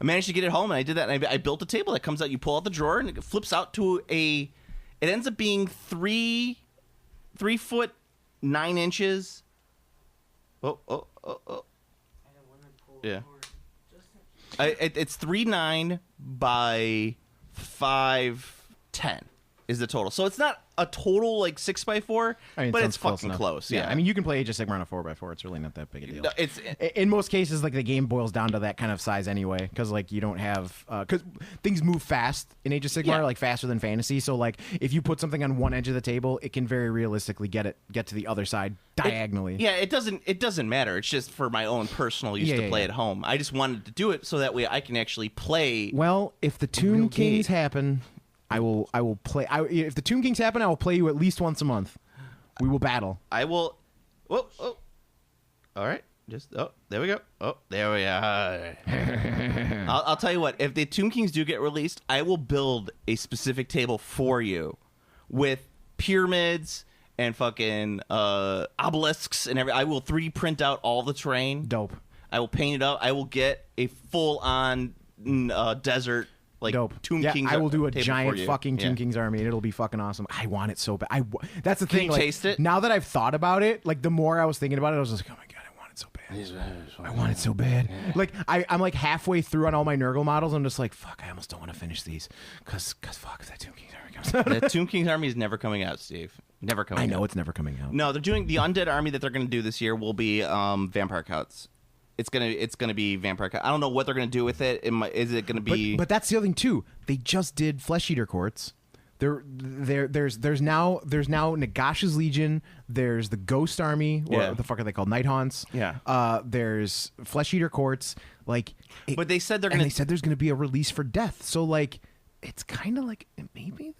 C: I managed to get it home, and I did that, and I built a table that comes out. You pull out the drawer, and it flips out to it ends up being 3 foot 9 inches. Oh. Yeah. It's 3.9 by 5.10 is the total. So it's not a total like 6x4,
B: I mean,
C: but
B: sounds
C: it's fucking
B: enough.
C: close.
B: Yeah.
C: Yeah.
B: I mean, you can play Age of Sigmar on a 4x4. It's really not that big a deal.
C: No, it's
B: In most cases, like the game boils down to that kind of size anyway, because like you don't have because things move fast in Age of Sigmar,
C: Yeah.
B: like faster than fantasy. So like if you put something on one edge of the table, it can very realistically get to the other side diagonally.
C: Yeah, it doesn't matter. It's just for my own personal use to play at home. I just wanted to do it so that way I can actually play.
B: Well, if the Tomb
C: real
B: Kings
C: game.
B: happen, I will play. If the Tomb Kings happen, I will play you at least once a month. We will battle.
C: I will. Oh. All right. There we go. Oh, there we are. I'll tell you what. If the Tomb Kings do get released, I will build a specific table for you with pyramids and fucking obelisks and everything. I will 3D print out all the terrain.
B: Dope.
C: I will paint it up. I will get a full-on desert. Like
B: Dope.
C: Tomb
B: Yeah,
C: Kings
B: I will do a
C: table for
B: giant
C: you.
B: fucking Tomb
C: Yeah.
B: Kings army, and it'll be fucking awesome. I want it so bad. That's the
C: Can
B: thing.
C: you
B: like,
C: taste it?
B: Now that I've thought about it, like the more I was thinking about it, I was just like, oh my god, I want it so bad. I want it so bad. Like I'm like halfway through on all my Nurgle models. I'm just like, fuck, I almost don't want to finish these, cause fuck, if that Tomb Kings army comes out.
C: The Tomb Kings army is never coming out, Steve. Never coming.
B: I know
C: out.
B: it's never coming out.
C: No, they're doing the undead army that they're going to do this year will be vampire counts. It's gonna be vampire counts. I don't know what they're going to do with it. Is it going to be?
B: But that's the other thing too. They just did Flesh Eater Courts. There's now Nagash's Legion. There's the Ghost Army. Or
C: Yeah.
B: what the fuck are they called? Night Haunts.
C: Yeah.
B: There's Flesh Eater Courts. Like,
C: But they said they're
B: and
C: gonna-
B: they said there's gonna be a release for Death. So like, it's kind of like maybe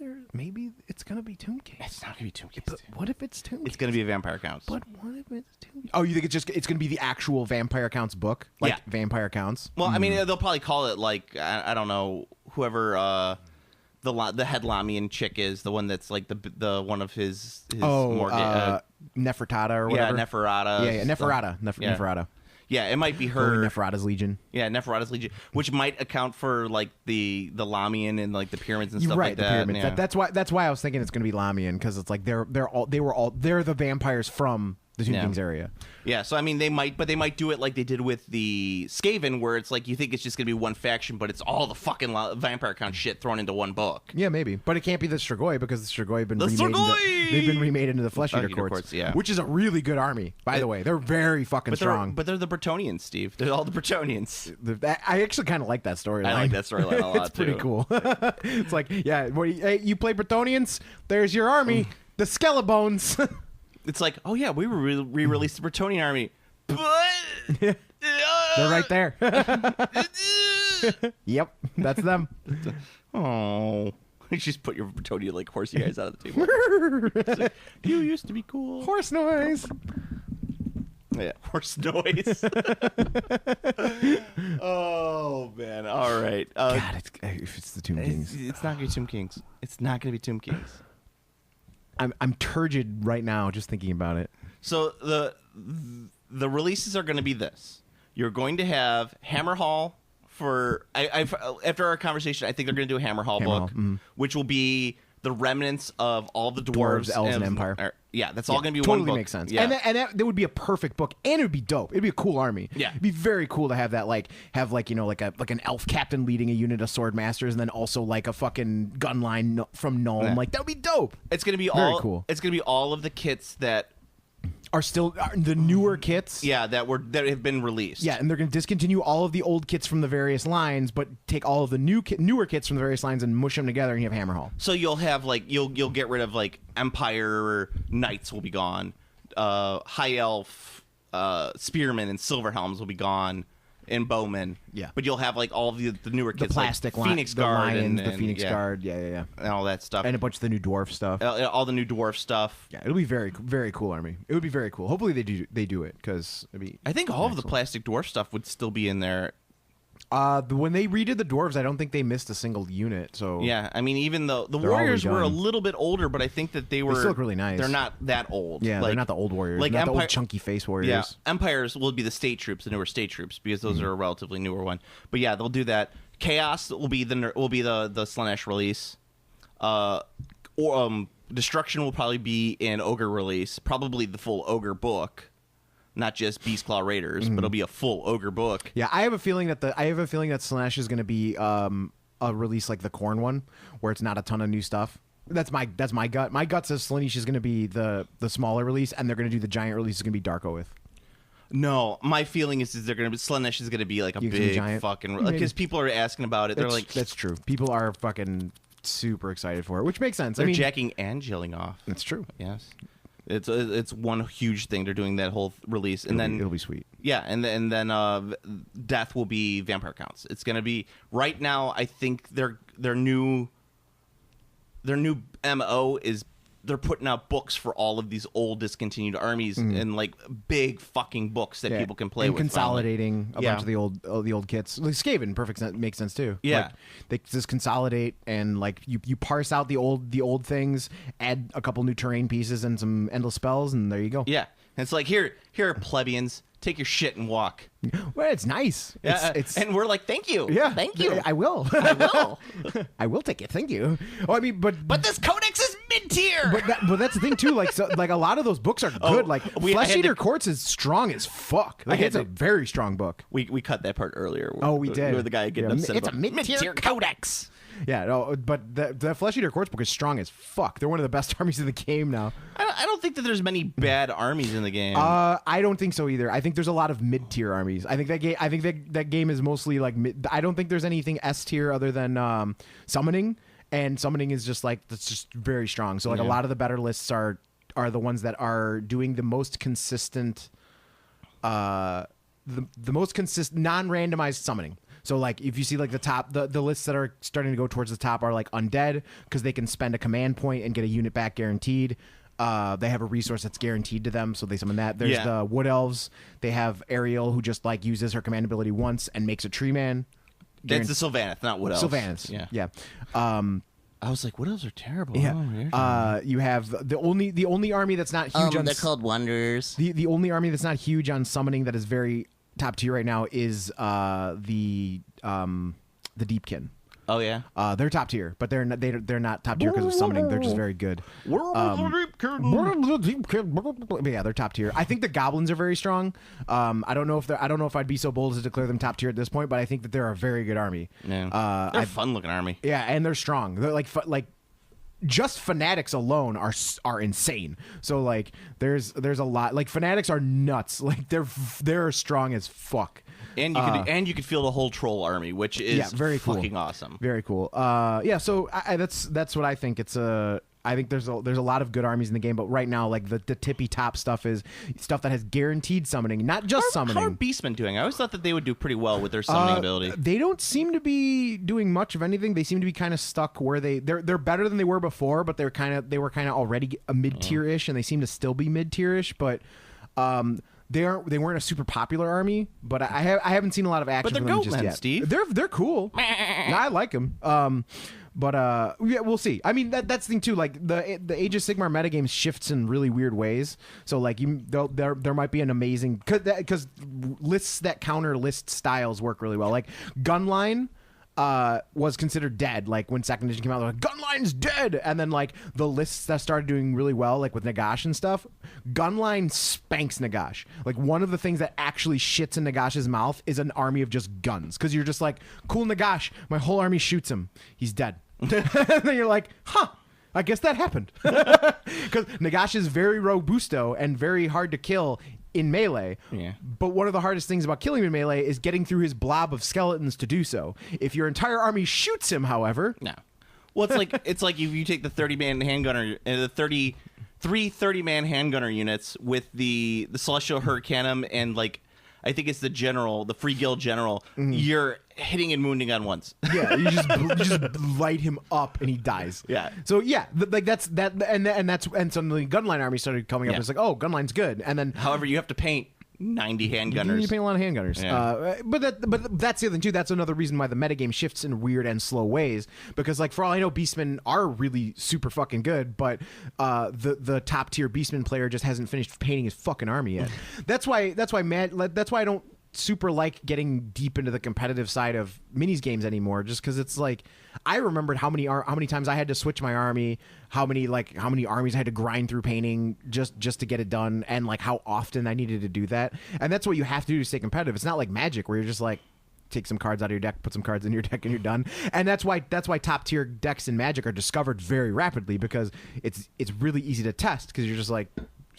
B: it's gonna be Tomb Kings.
C: It's not going to be Tomb Kings.
B: But what if it's Tomb Kings?
C: It's going to be vampire counts.
B: But what if it's Tomb Kings? Oh, you think it's gonna be the actual Vampire Counts book? Like
C: Yeah.
B: Vampire Counts?
C: Well, I mean, they'll probably call it like I don't know, whoever the head Lamian chick is, the one that's like the one of his
B: Oh,
C: Morgan.
B: Nefertata or
C: Yeah,
B: whatever.
C: Neferata.
B: Yeah, Neferata.
C: Yeah.
B: Neferata.
C: Yeah, it might be
B: Holy
C: her.
B: Neferata's Legion.
C: Yeah, Neferata's Legion, which might account for like the Lamian and like the pyramids and stuff
B: Right,
C: like
B: the
C: that.
B: pyramids.
C: Yeah.
B: That's why I was thinking it's going to be Lamian, because it's like they're the vampires from the Tomb
C: Yeah.
B: Kings area.
C: Yeah, so I mean, they might do it like they did with the Skaven, where it's like you think it's just gonna be one faction, but it's all the fucking vampire count shit thrown into one book.
B: Yeah, maybe, but it can't be the Strigoi, because the Strigoi have been
C: The
B: Strigoi! They've been remade into the Flesh Eater
C: Flesh-Eater
B: Courts,
C: Courts, yeah.
B: which is a really good army, by the way. They're very fucking strong.
C: But they're the Bretonians, Steve. They're all the Bretonians.
B: I actually kind of like that storyline.
C: I like that storyline a lot
B: It's pretty
C: too.
B: cool. It's like, yeah, hey, you play Bretonians? There's your army, the Skelebones.
C: It's like, oh yeah, we re-released the Bretonian army, but
B: They're right there. Yep, that's them.
C: Oh, you just put your Bretonian like horsey guys out of the table. It's like, you used to be cool.
B: Horse noise.
C: Yeah, horse noise. Oh man! All right.
B: God, if it's the Tomb Kings,
C: It's not gonna be Tomb Kings. It's not gonna be Tomb Kings.
B: I'm turgid right now just thinking about it.
C: So the releases are going to be this. You're going to have Hammer Hall for after our conversation. I think they're going to do a Hammer Hall book, which will be the remnants of all the dwarves,
B: Elves, and Empire.
C: Yeah, that's all going to be
B: totally
C: one book.
B: makes sense.
C: Yeah.
B: And that would be a perfect book, and it would be dope. It'd be a cool army.
C: Yeah.
B: It'd be very cool to have that, like an elf captain leading a unit of sword masters, and then also like a fucking gun line from Nuln.
C: Yeah.
B: Like that would be dope.
C: It's going to be
B: Very
C: all
B: cool.
C: It's going to be all of the kits that
B: Are the newer kits.
C: that have been released.
B: Yeah, and they're going to discontinue all of the old kits from the various lines, but take all of the newer kits from the various lines and mush them together, and you have Hammer Hall.
C: So you'll have like you'll get rid of like Empire Knights will be gone, High Elf, Spearmen and Silverhelms will be gone, and Bowmen.
B: Yeah.
C: but you'll have like all of the newer
B: The
C: kits,
B: plastic
C: like Phoenix
B: the
C: Guard
B: lions,
C: and
B: the Phoenix
C: yeah,
B: Guard, yeah,
C: and all that stuff,
B: and a bunch of the new dwarf stuff.
C: all the new dwarf stuff.
B: Yeah, it'll be very, very cool army. It would be very cool. Hopefully they do it, because it'd be.
C: I think all of the plastic dwarf stuff would still be in there.
B: When they redid the dwarves, I don't think they missed a single unit. So
C: Yeah, I mean, even though the
B: They're all
C: Warriors were a
B: redone.
C: little bit older, but I think that they were
B: still look really nice.
C: They're not that old.
B: yeah,
C: Like-
B: they're not the old warriors,
C: like
B: not the
C: Empire-
B: old chunky face warriors.
C: Yeah, Empires will be the state troops, the newer state troops, because those are a relatively newer one. But yeah, they'll do that. Chaos will be the Slaanesh release. Destruction will probably be an Ogre release, probably the full Ogre book, not just Beastclaw Raiders, but it'll be a full Ogre book.
B: Yeah, I have a feeling that Slaanesh is going to be a release like the Khorne one, where it's not a ton of new stuff. That's my gut. My gut says Slaanesh is going to be the smaller release, and they're going to do the giant release. Is going to be Dark Oath.
C: No, my feeling is they're gonna be Slaanesh is gonna be like a
B: You think
C: big
B: giant?
C: fucking
B: Maybe.
C: because people are asking about it. They're like
B: That's true. People are fucking super excited for it, which makes sense.
C: they're
B: I mean,
C: jacking and jilling off.
B: that's true.
C: Yes, it's one huge thing. They're doing that whole release, and then
B: it'll be sweet.
C: yeah, and then Death will be vampire counts. It's gonna be right now. I think their new MO is they're putting out books for all of these old discontinued armies and like big fucking books that
B: Yeah,
C: people can play
B: and
C: with.
B: consolidating a
C: Yeah.
B: bunch of the old kits. Like Skaven, makes sense too.
C: Yeah.
B: Like, they just consolidate and like you parse out the old things, add a couple new terrain pieces and some endless spells, and there you go.
C: Yeah, and it's like here are plebeians. Take your shit and walk.
B: Well, it's nice.
C: Yeah,
B: It's
C: and we're like, thank you.
B: yeah.
C: Thank you.
B: I will.
C: I will.
B: I will take it. Thank you. Oh, I mean,
C: But this codex is mid tier.
B: but that's the thing too. Like like a lot of those books are good. Like
C: I
B: Flesh
C: had
B: Eater
C: to-
B: Courts is strong as fuck. Like
C: had
B: it's a
C: to-
B: very strong book.
C: we cut that part earlier.
B: Oh, we did.
C: Where the guy getting
B: Yeah,
C: upset
B: it's
C: about
B: a mid-tier
C: codex.
B: Yeah, no, but the Flesh Eater Courts book is strong as fuck. They're one of the best armies in the game now.
C: I don't think that there's many bad armies in the game.
B: I don't think so either. I think there's a lot of mid-tier armies. I think that game is mostly like mid. I don't think there's anything S tier other than summoning, and summoning is just like that's just very strong. So like a
C: Yeah.
B: lot of the better lists are the ones that are doing the most consistent, the most consistent non-randomized summoning. So like if you see like the top the lists that are starting to go towards the top are like undead because they can spend a command point and get a unit back guaranteed. They have a resource that's guaranteed to them, so they summon that. There's
C: Yeah.
B: the Wood Elves. They have Ariel, who just like uses her command ability once and makes a tree man.
C: That's the Sylvaneth, not Wood Elves.
B: Sylvanus.
C: Yeah.
B: Yeah.
C: I was like, what else are terrible?
B: Yeah.
C: Oh, here's
B: You have the only army that's not huge on
C: they're called wonders.
B: the only army that's not huge on summoning that is very top tier right now is the Deepkin.
C: Oh yeah.
B: They're top tier, but they're not top tier because of summoning. They're just very good. But yeah, they're top tier. I think the goblins are very strong. I don't know if I'd be so bold as to declare them top tier at this point, but I think that they're a very good army.
C: Yeah. They're a fun looking army.
B: Yeah, and they're strong. They're like just fanatics alone are insane. So like there's a lot. Like fanatics are nuts. Like they're strong as fuck.
C: And you could feel the whole troll army, which is
B: very cool.
C: fucking awesome.
B: Very cool. Yeah. So that's what I think. I think there's a lot of good armies in the game, but right now, like the tippy top stuff is stuff that has guaranteed summoning, not just summoning.
C: How are Beastmen doing? I always thought that they would do pretty well with their summoning ability.
B: They don't seem to be doing much of anything. They seem to be kind of stuck where they're better than they were before, but they were kind of already a mid tier ish, and they seem to still be mid tier ish, but. They weren't a super popular army, but I haven't seen a lot of action
C: But
B: from
C: they're
B: them just
C: goatmen,
B: yet.
C: Steve.
B: They're cool. I like them. But yeah, we'll see. I mean, that's the thing too. Like the Age of Sigmar metagame shifts in really weird ways. So like there might be an amazing because lists that counter list styles work really well. Like Gunline. Was considered dead. Like when second edition came out, they're like, Gunline's dead. And then like the lists that started doing really well, like with Nagash and stuff, Gunline spanks Nagash. Like one of the things that actually shits in Nagash's mouth is an army of just guns. Because you're just like, cool Nagash, my whole army shoots him. He's dead. And then you're like, huh. I guess that happened. Because Nagash is very robusto and very hard to kill in melee.
C: Yeah.
B: But one of the hardest things about killing him in melee is getting through his blob of skeletons to do so. If your entire army shoots him, however...
C: No. Well, it's like if you take the 30-man handgunner and the 30-man handgunner units with the Celestial Hurricanum and like I think it's the free guild general. Mm-hmm. You're hitting and wounding on once.
B: Yeah, you just light him up and he dies.
C: Yeah.
B: So yeah, like that's suddenly Gunline army started coming up.
C: Yeah.
B: It's like, oh, Gunline's good, and then
C: however you have to paint 90 handgunners.
B: You paint a lot of handgunners.
C: Yeah.
B: But that's the other thing too. That's another reason why the metagame shifts in weird and slow ways. Because like for all I know, Beastmen are really super fucking good, but the top tier Beastman player just hasn't finished painting his fucking army yet. That's why I don't super like getting deep into the competitive side of minis games anymore, just because it's like I remembered how many times I had to switch my army, how many armies I had to grind through painting just to get it done, and like how often I needed to do that. And that's what you have to do to stay competitive. It's not like Magic where you're just like take some cards out of your deck, put some cards in your deck, and you're done. And that's why top tier decks in Magic are discovered very rapidly, because it's really easy to test, because you're just like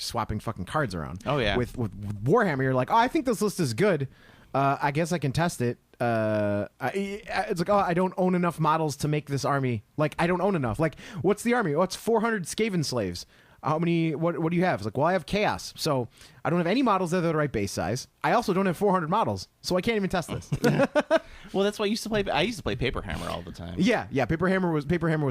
B: swapping fucking cards around.
C: Oh yeah.
B: With Warhammer, you're like, oh, I think this list is good. I guess I can test it. It's like, oh, I don't own enough models to make this army. Like, I don't own enough. Like, what's the army? Oh, it's 400 Skaven slaves. How many? What do you have? It's like, well, I have Chaos, so I don't have any models that are the right base size. I also don't have 400 models, so I can't even test this.
C: Well, that's why I used to play Paper Hammer all the time.
B: Yeah. Paper Hammer was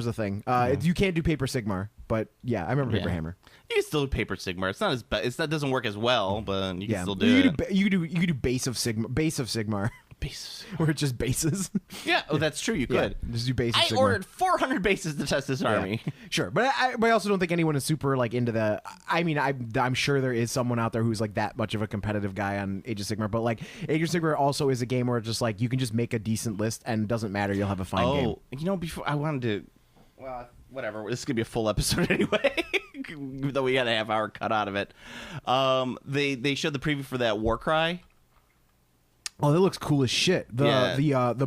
B: a thing. You can't do Paper Sigmar, but yeah, I remember Paper Hammer.
C: You can still do Paper Sigmar. It's not as that doesn't work as well, but you can still do it.
B: You could do Base of Sigmar. Or just bases.
C: Yeah, that's true. You could
B: just do base of Sigmar.
C: I ordered 400 bases to test this army.
B: Sure, but I also don't think anyone is super like into the. I mean, I'm sure there is someone out there who's like that much of a competitive guy on Age of Sigmar, but like Age of Sigmar also is a game where it's just like you can just make a decent list and it doesn't matter, you'll have a fine game.
C: Before I wanted to. Well, whatever. This is gonna be a full episode anyway. Even though we had a half-hour cut out of it. They showed the preview for that Warcry.
B: Oh, that looks cool as shit. The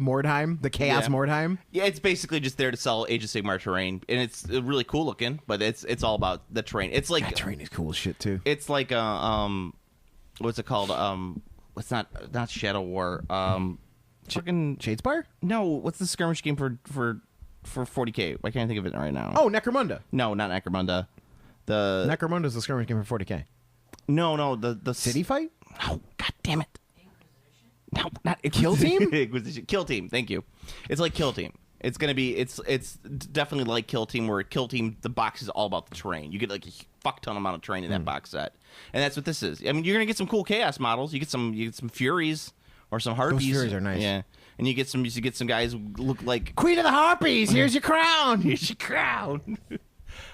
B: Mordheim, the Chaos Mordheim.
C: Yeah, it's basically just there to sell Age of Sigmar terrain, and it's really cool looking. But it's all about the terrain. It's like
B: that terrain is cool as shit too.
C: It's like what's it called? It's not Shadow War. Fucking
B: Shadespire?
C: No, what's the skirmish game for 40K? I can't think of it right now.
B: Oh, Necromunda.
C: No, not Necromunda. The
B: Necromunda is the skirmish game for 40K.
C: No, the
B: City Fight.
C: Oh, god damn it. No, not
B: Kill Team.
C: Inquisition. Kill Team. Thank you. It's like Kill Team. It's gonna be. It's definitely like Kill Team, where Kill Team the box is all about the terrain. You get like a fuck ton amount of terrain in that box set, and that's what this is. I mean, you're gonna get some cool chaos models. You get some Furies or some harpies.
B: fairies are nice.
C: Yeah, and you get some guys who look like
B: Queen of the Harpies, here's your crown.
C: here's your crown.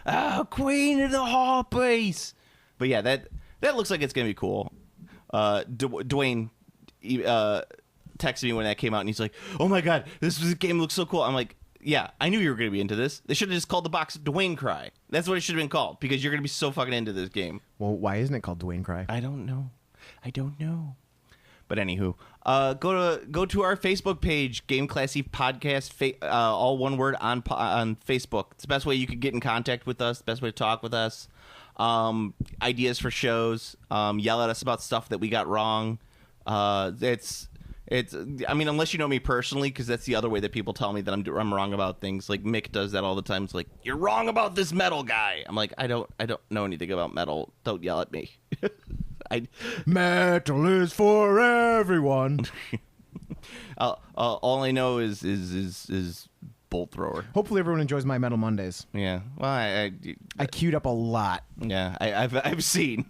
C: Oh, Queen of the Harpies. But yeah, that looks like it's gonna be cool. Dwayne texted me when that came out, and he's like, "Oh my god, this game looks so cool." I'm like, "Yeah, I knew you were gonna be into this. They should have just called the box Dwayne Cry. That's what it should have been called because you're gonna be so fucking into this game."
B: Well, why isn't it called Dwayne Cry?
C: I don't know. But anywho, go to our Facebook page, Game Classy Podcast, all one word on Facebook. It's the best way you could get in contact with us. The best way to talk with us. Ideas for shows. Yell at us about stuff that we got wrong. It's. I mean, unless you know me personally, because that's the other way that people tell me that I'm wrong about things. Like Mick does that all the time. It's like, you're wrong about this metal guy. I'm like, I don't know anything about metal. Don't yell at me.
B: Metal is for everyone.
C: All I know is Bolt Thrower.
B: Hopefully, everyone enjoys my Metal Mondays.
C: Yeah. Well, I
B: queued up a lot.
C: Yeah. I've seen.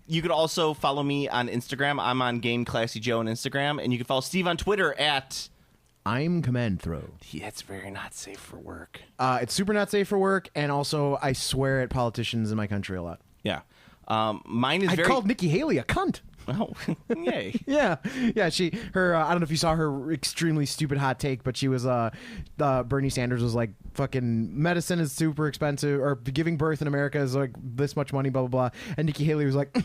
C: You could also follow me on Instagram. I'm on Game Classy Joe on Instagram, and you can follow Steve on Twitter at
B: I'm Command Throw.
C: That's very not safe for work.
B: It's super not safe for work, and also I swear at politicians in my country a lot.
C: Yeah. Mine is
B: I called Nikki Haley a cunt.
C: Oh, yay.
B: Yeah. I don't know if you saw her extremely stupid hot take, but she was Bernie Sanders was like, fucking medicine is super expensive, or giving birth in America is like this much money, blah blah blah. And Nikki Haley was like,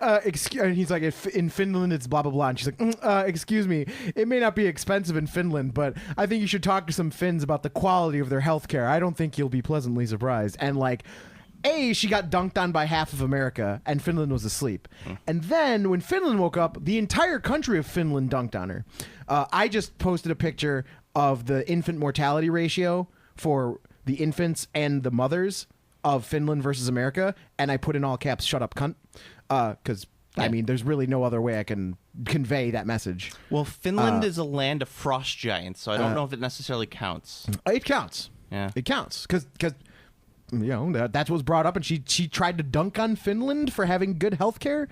B: and he's like, in Finland it's blah blah blah, and she's like, excuse me, it may not be expensive in Finland, but I think you should talk to some Finns about the quality of their healthcare. I don't think you'll be pleasantly surprised. And like, she got dunked on by half of America, and Finland was asleep. And then when Finland woke up, the entire country of Finland dunked on her. I just posted a picture of the infant mortality ratio for the infants and the mothers of Finland versus America, and I put in all caps, "Shut up, cunt," because I mean, there's really no other way I can convey that message.
C: Well, Finland is a land of frost giants, so I don't know if it necessarily counts.
B: It counts.
C: Yeah,
B: it counts because you know that's what was brought up, and she tried to dunk on Finland for having good health care.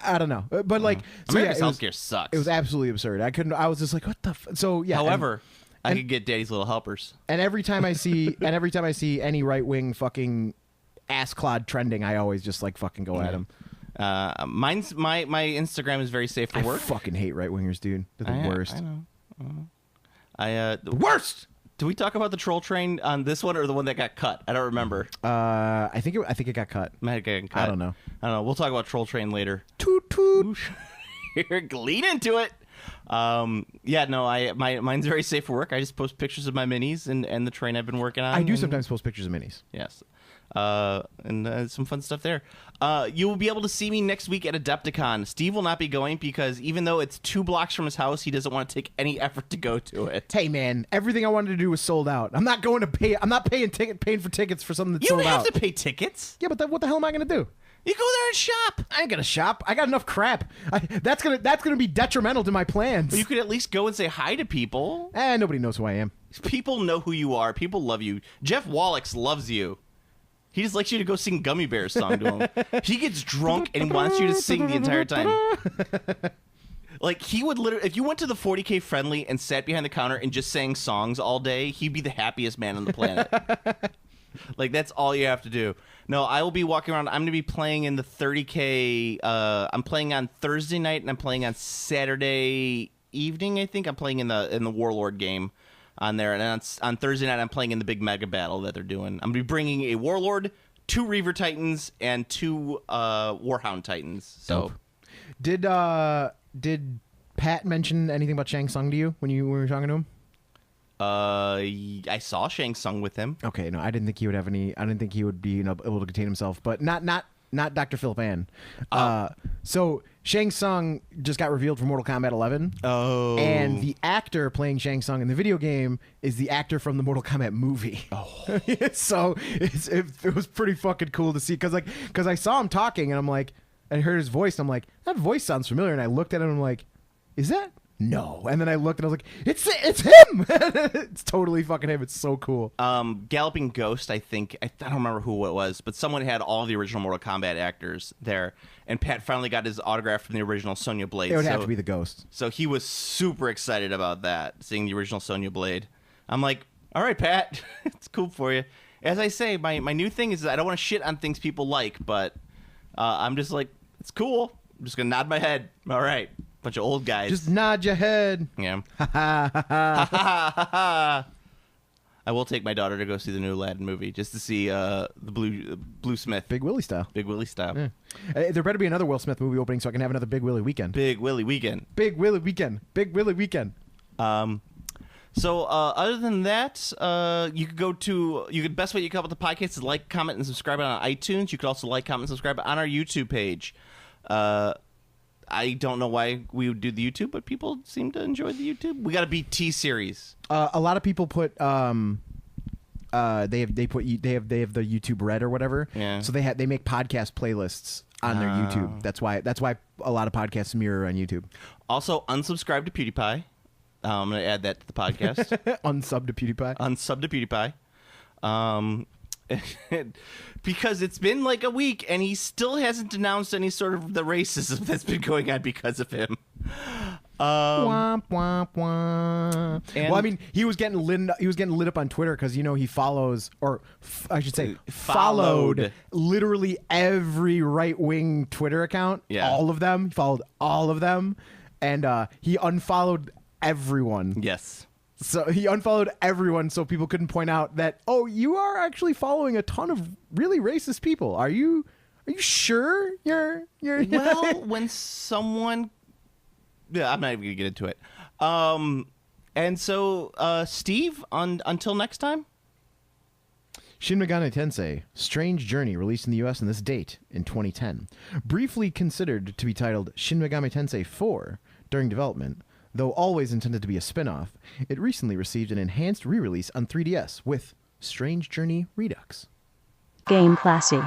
B: I don't know, but like,
C: America's healthcare sucks.
B: It was absolutely absurd. I was just like, what the so yeah.
C: However, I could get Daddy's Little Helpers. And
B: every time I see any right wing fucking ass clod trending, I always just like fucking go at him.
C: Mine's my Instagram is very safe for work.
B: I fucking hate right wingers, dude. They're the worst.
C: I know. The worst. Did we talk about the troll train on this one or the one that got cut? I don't remember.
B: I think it got cut.
C: Might have gotten cut.
B: I don't know.
C: We'll talk about troll train later.
B: Toot toot.
C: Here, lean into it. Mine's very safe for work. I just post pictures of my minis and the train I've been working on.
B: I do sometimes post pictures of minis.
C: Yes. And some fun stuff there. You will be able to see me next week at Adepticon. Steve will not be going because even though it's 2 blocks from his house, he doesn't want to take any effort to go to it.
B: Hey man, everything I wanted to do was sold out. I'm not going to pay. I'm not paying for tickets for something that's sold out.
C: You don't have to pay tickets.
B: Yeah, but what the hell am I going to do?
C: You go there and shop.
B: I ain't gonna shop. I got enough crap. That's gonna be detrimental to my plans.
C: Well, you could at least go and say hi to people.
B: Nobody knows who I am.
C: People know who you are. People love you. Jeff Wallach loves you. He just likes you to go sing Gummy Bears song to him. He gets drunk and wants you to sing the entire time. Like, he would literally, if you went to the 40K friendly and sat behind the counter and just sang songs all day, he'd be the happiest man on the planet. Like, that's all you have to do. No, I will be walking around. I'm going to be playing in the 30K. I'm playing on Thursday night, and I'm playing on Saturday evening, I think. I'm playing in the Warlord game on there. And on Thursday night, I'm playing in the big mega battle that they're doing. I'm going to be bringing a Warlord, 2 Reaver Titans, and 2 Warhound Titans. So,
B: Did Pat mention anything about Shang Tsung to you when you were talking to him?
C: I saw Shang Tsung with him.
B: Okay, no, I didn't think he would have any. I didn't think he would be able to contain himself, but not Dr. Philip Ann. So Shang Tsung just got revealed for Mortal Kombat 11.
C: Oh,
B: and the actor playing Shang Tsung in the video game is the actor from the Mortal Kombat movie.
C: Oh,
B: so it was pretty fucking cool to see because I saw him talking and I'm like, I heard his voice and I'm like, that voice sounds familiar, and I looked at him and I'm like, is that no. And then I looked and I was like, it's him. It's totally fucking him. It's so cool.
C: Galloping Ghost, I think, I don't remember who it was, but someone had all the original Mortal Kombat actors there, and Pat finally got his autograph from the original Sonya Blade.
B: It would have to be the Ghost.
C: So he was super excited about that, seeing the original Sonya Blade. I'm like, all right, Pat, it's cool for you. As I say, my new thing is that I don't want to shit on things people like, but I'm just like, it's cool. I'm just going to nod my head. All right. Bunch of old guys.
B: Just nod your head.
C: Yeah. I will take my daughter to go see the new Aladdin movie just to see the Blue Smith.
B: Big Willie style.
C: Big Willie style.
B: Yeah. There better be another Will Smith movie opening so I can have another Big Willie weekend.
C: Big Willie weekend.
B: Big Willie weekend. Big Willie weekend.
C: So other than that, best way you can help with the podcast is like, comment, and subscribe on iTunes. You could also like, comment, and subscribe on our YouTube page. I don't know why we would do the YouTube, but people seem to enjoy the YouTube. We got to be T-Series.
B: A lot of people put they have the YouTube Red or whatever.
C: Yeah.
B: So they make podcast playlists on their YouTube. That's why a lot of podcasts mirror on YouTube.
C: Also, unsubscribe to PewDiePie. I'm going to add that to the podcast.
B: Unsub to PewDiePie.
C: Unsub to PewDiePie. Because it's been like a week and he still hasn't denounced any sort of the racism that's been going on because of him.
B: Womp, womp, womp. Well, I mean, he was getting lit up on Twitter because he follows, or I should say, followed literally every right wing Twitter account.
C: Yeah.
B: All of them. He followed all of them, and he unfollowed everyone.
C: Yes.
B: So he unfollowed everyone so people couldn't point out that, oh, you are actually following a ton of really racist people. Are you sure you're
C: Well, when someone, yeah, I'm not even gonna get into it. And so Steve, until next time.
B: Shin Megami Tensei Strange Journey released in the US on this date in 2010. Briefly considered to be titled Shin Megami Tensei 4 during development, though always intended to be a spin-off, it recently received an enhanced re-release on 3DS with Strange Journey Redux.
A: Game Classy.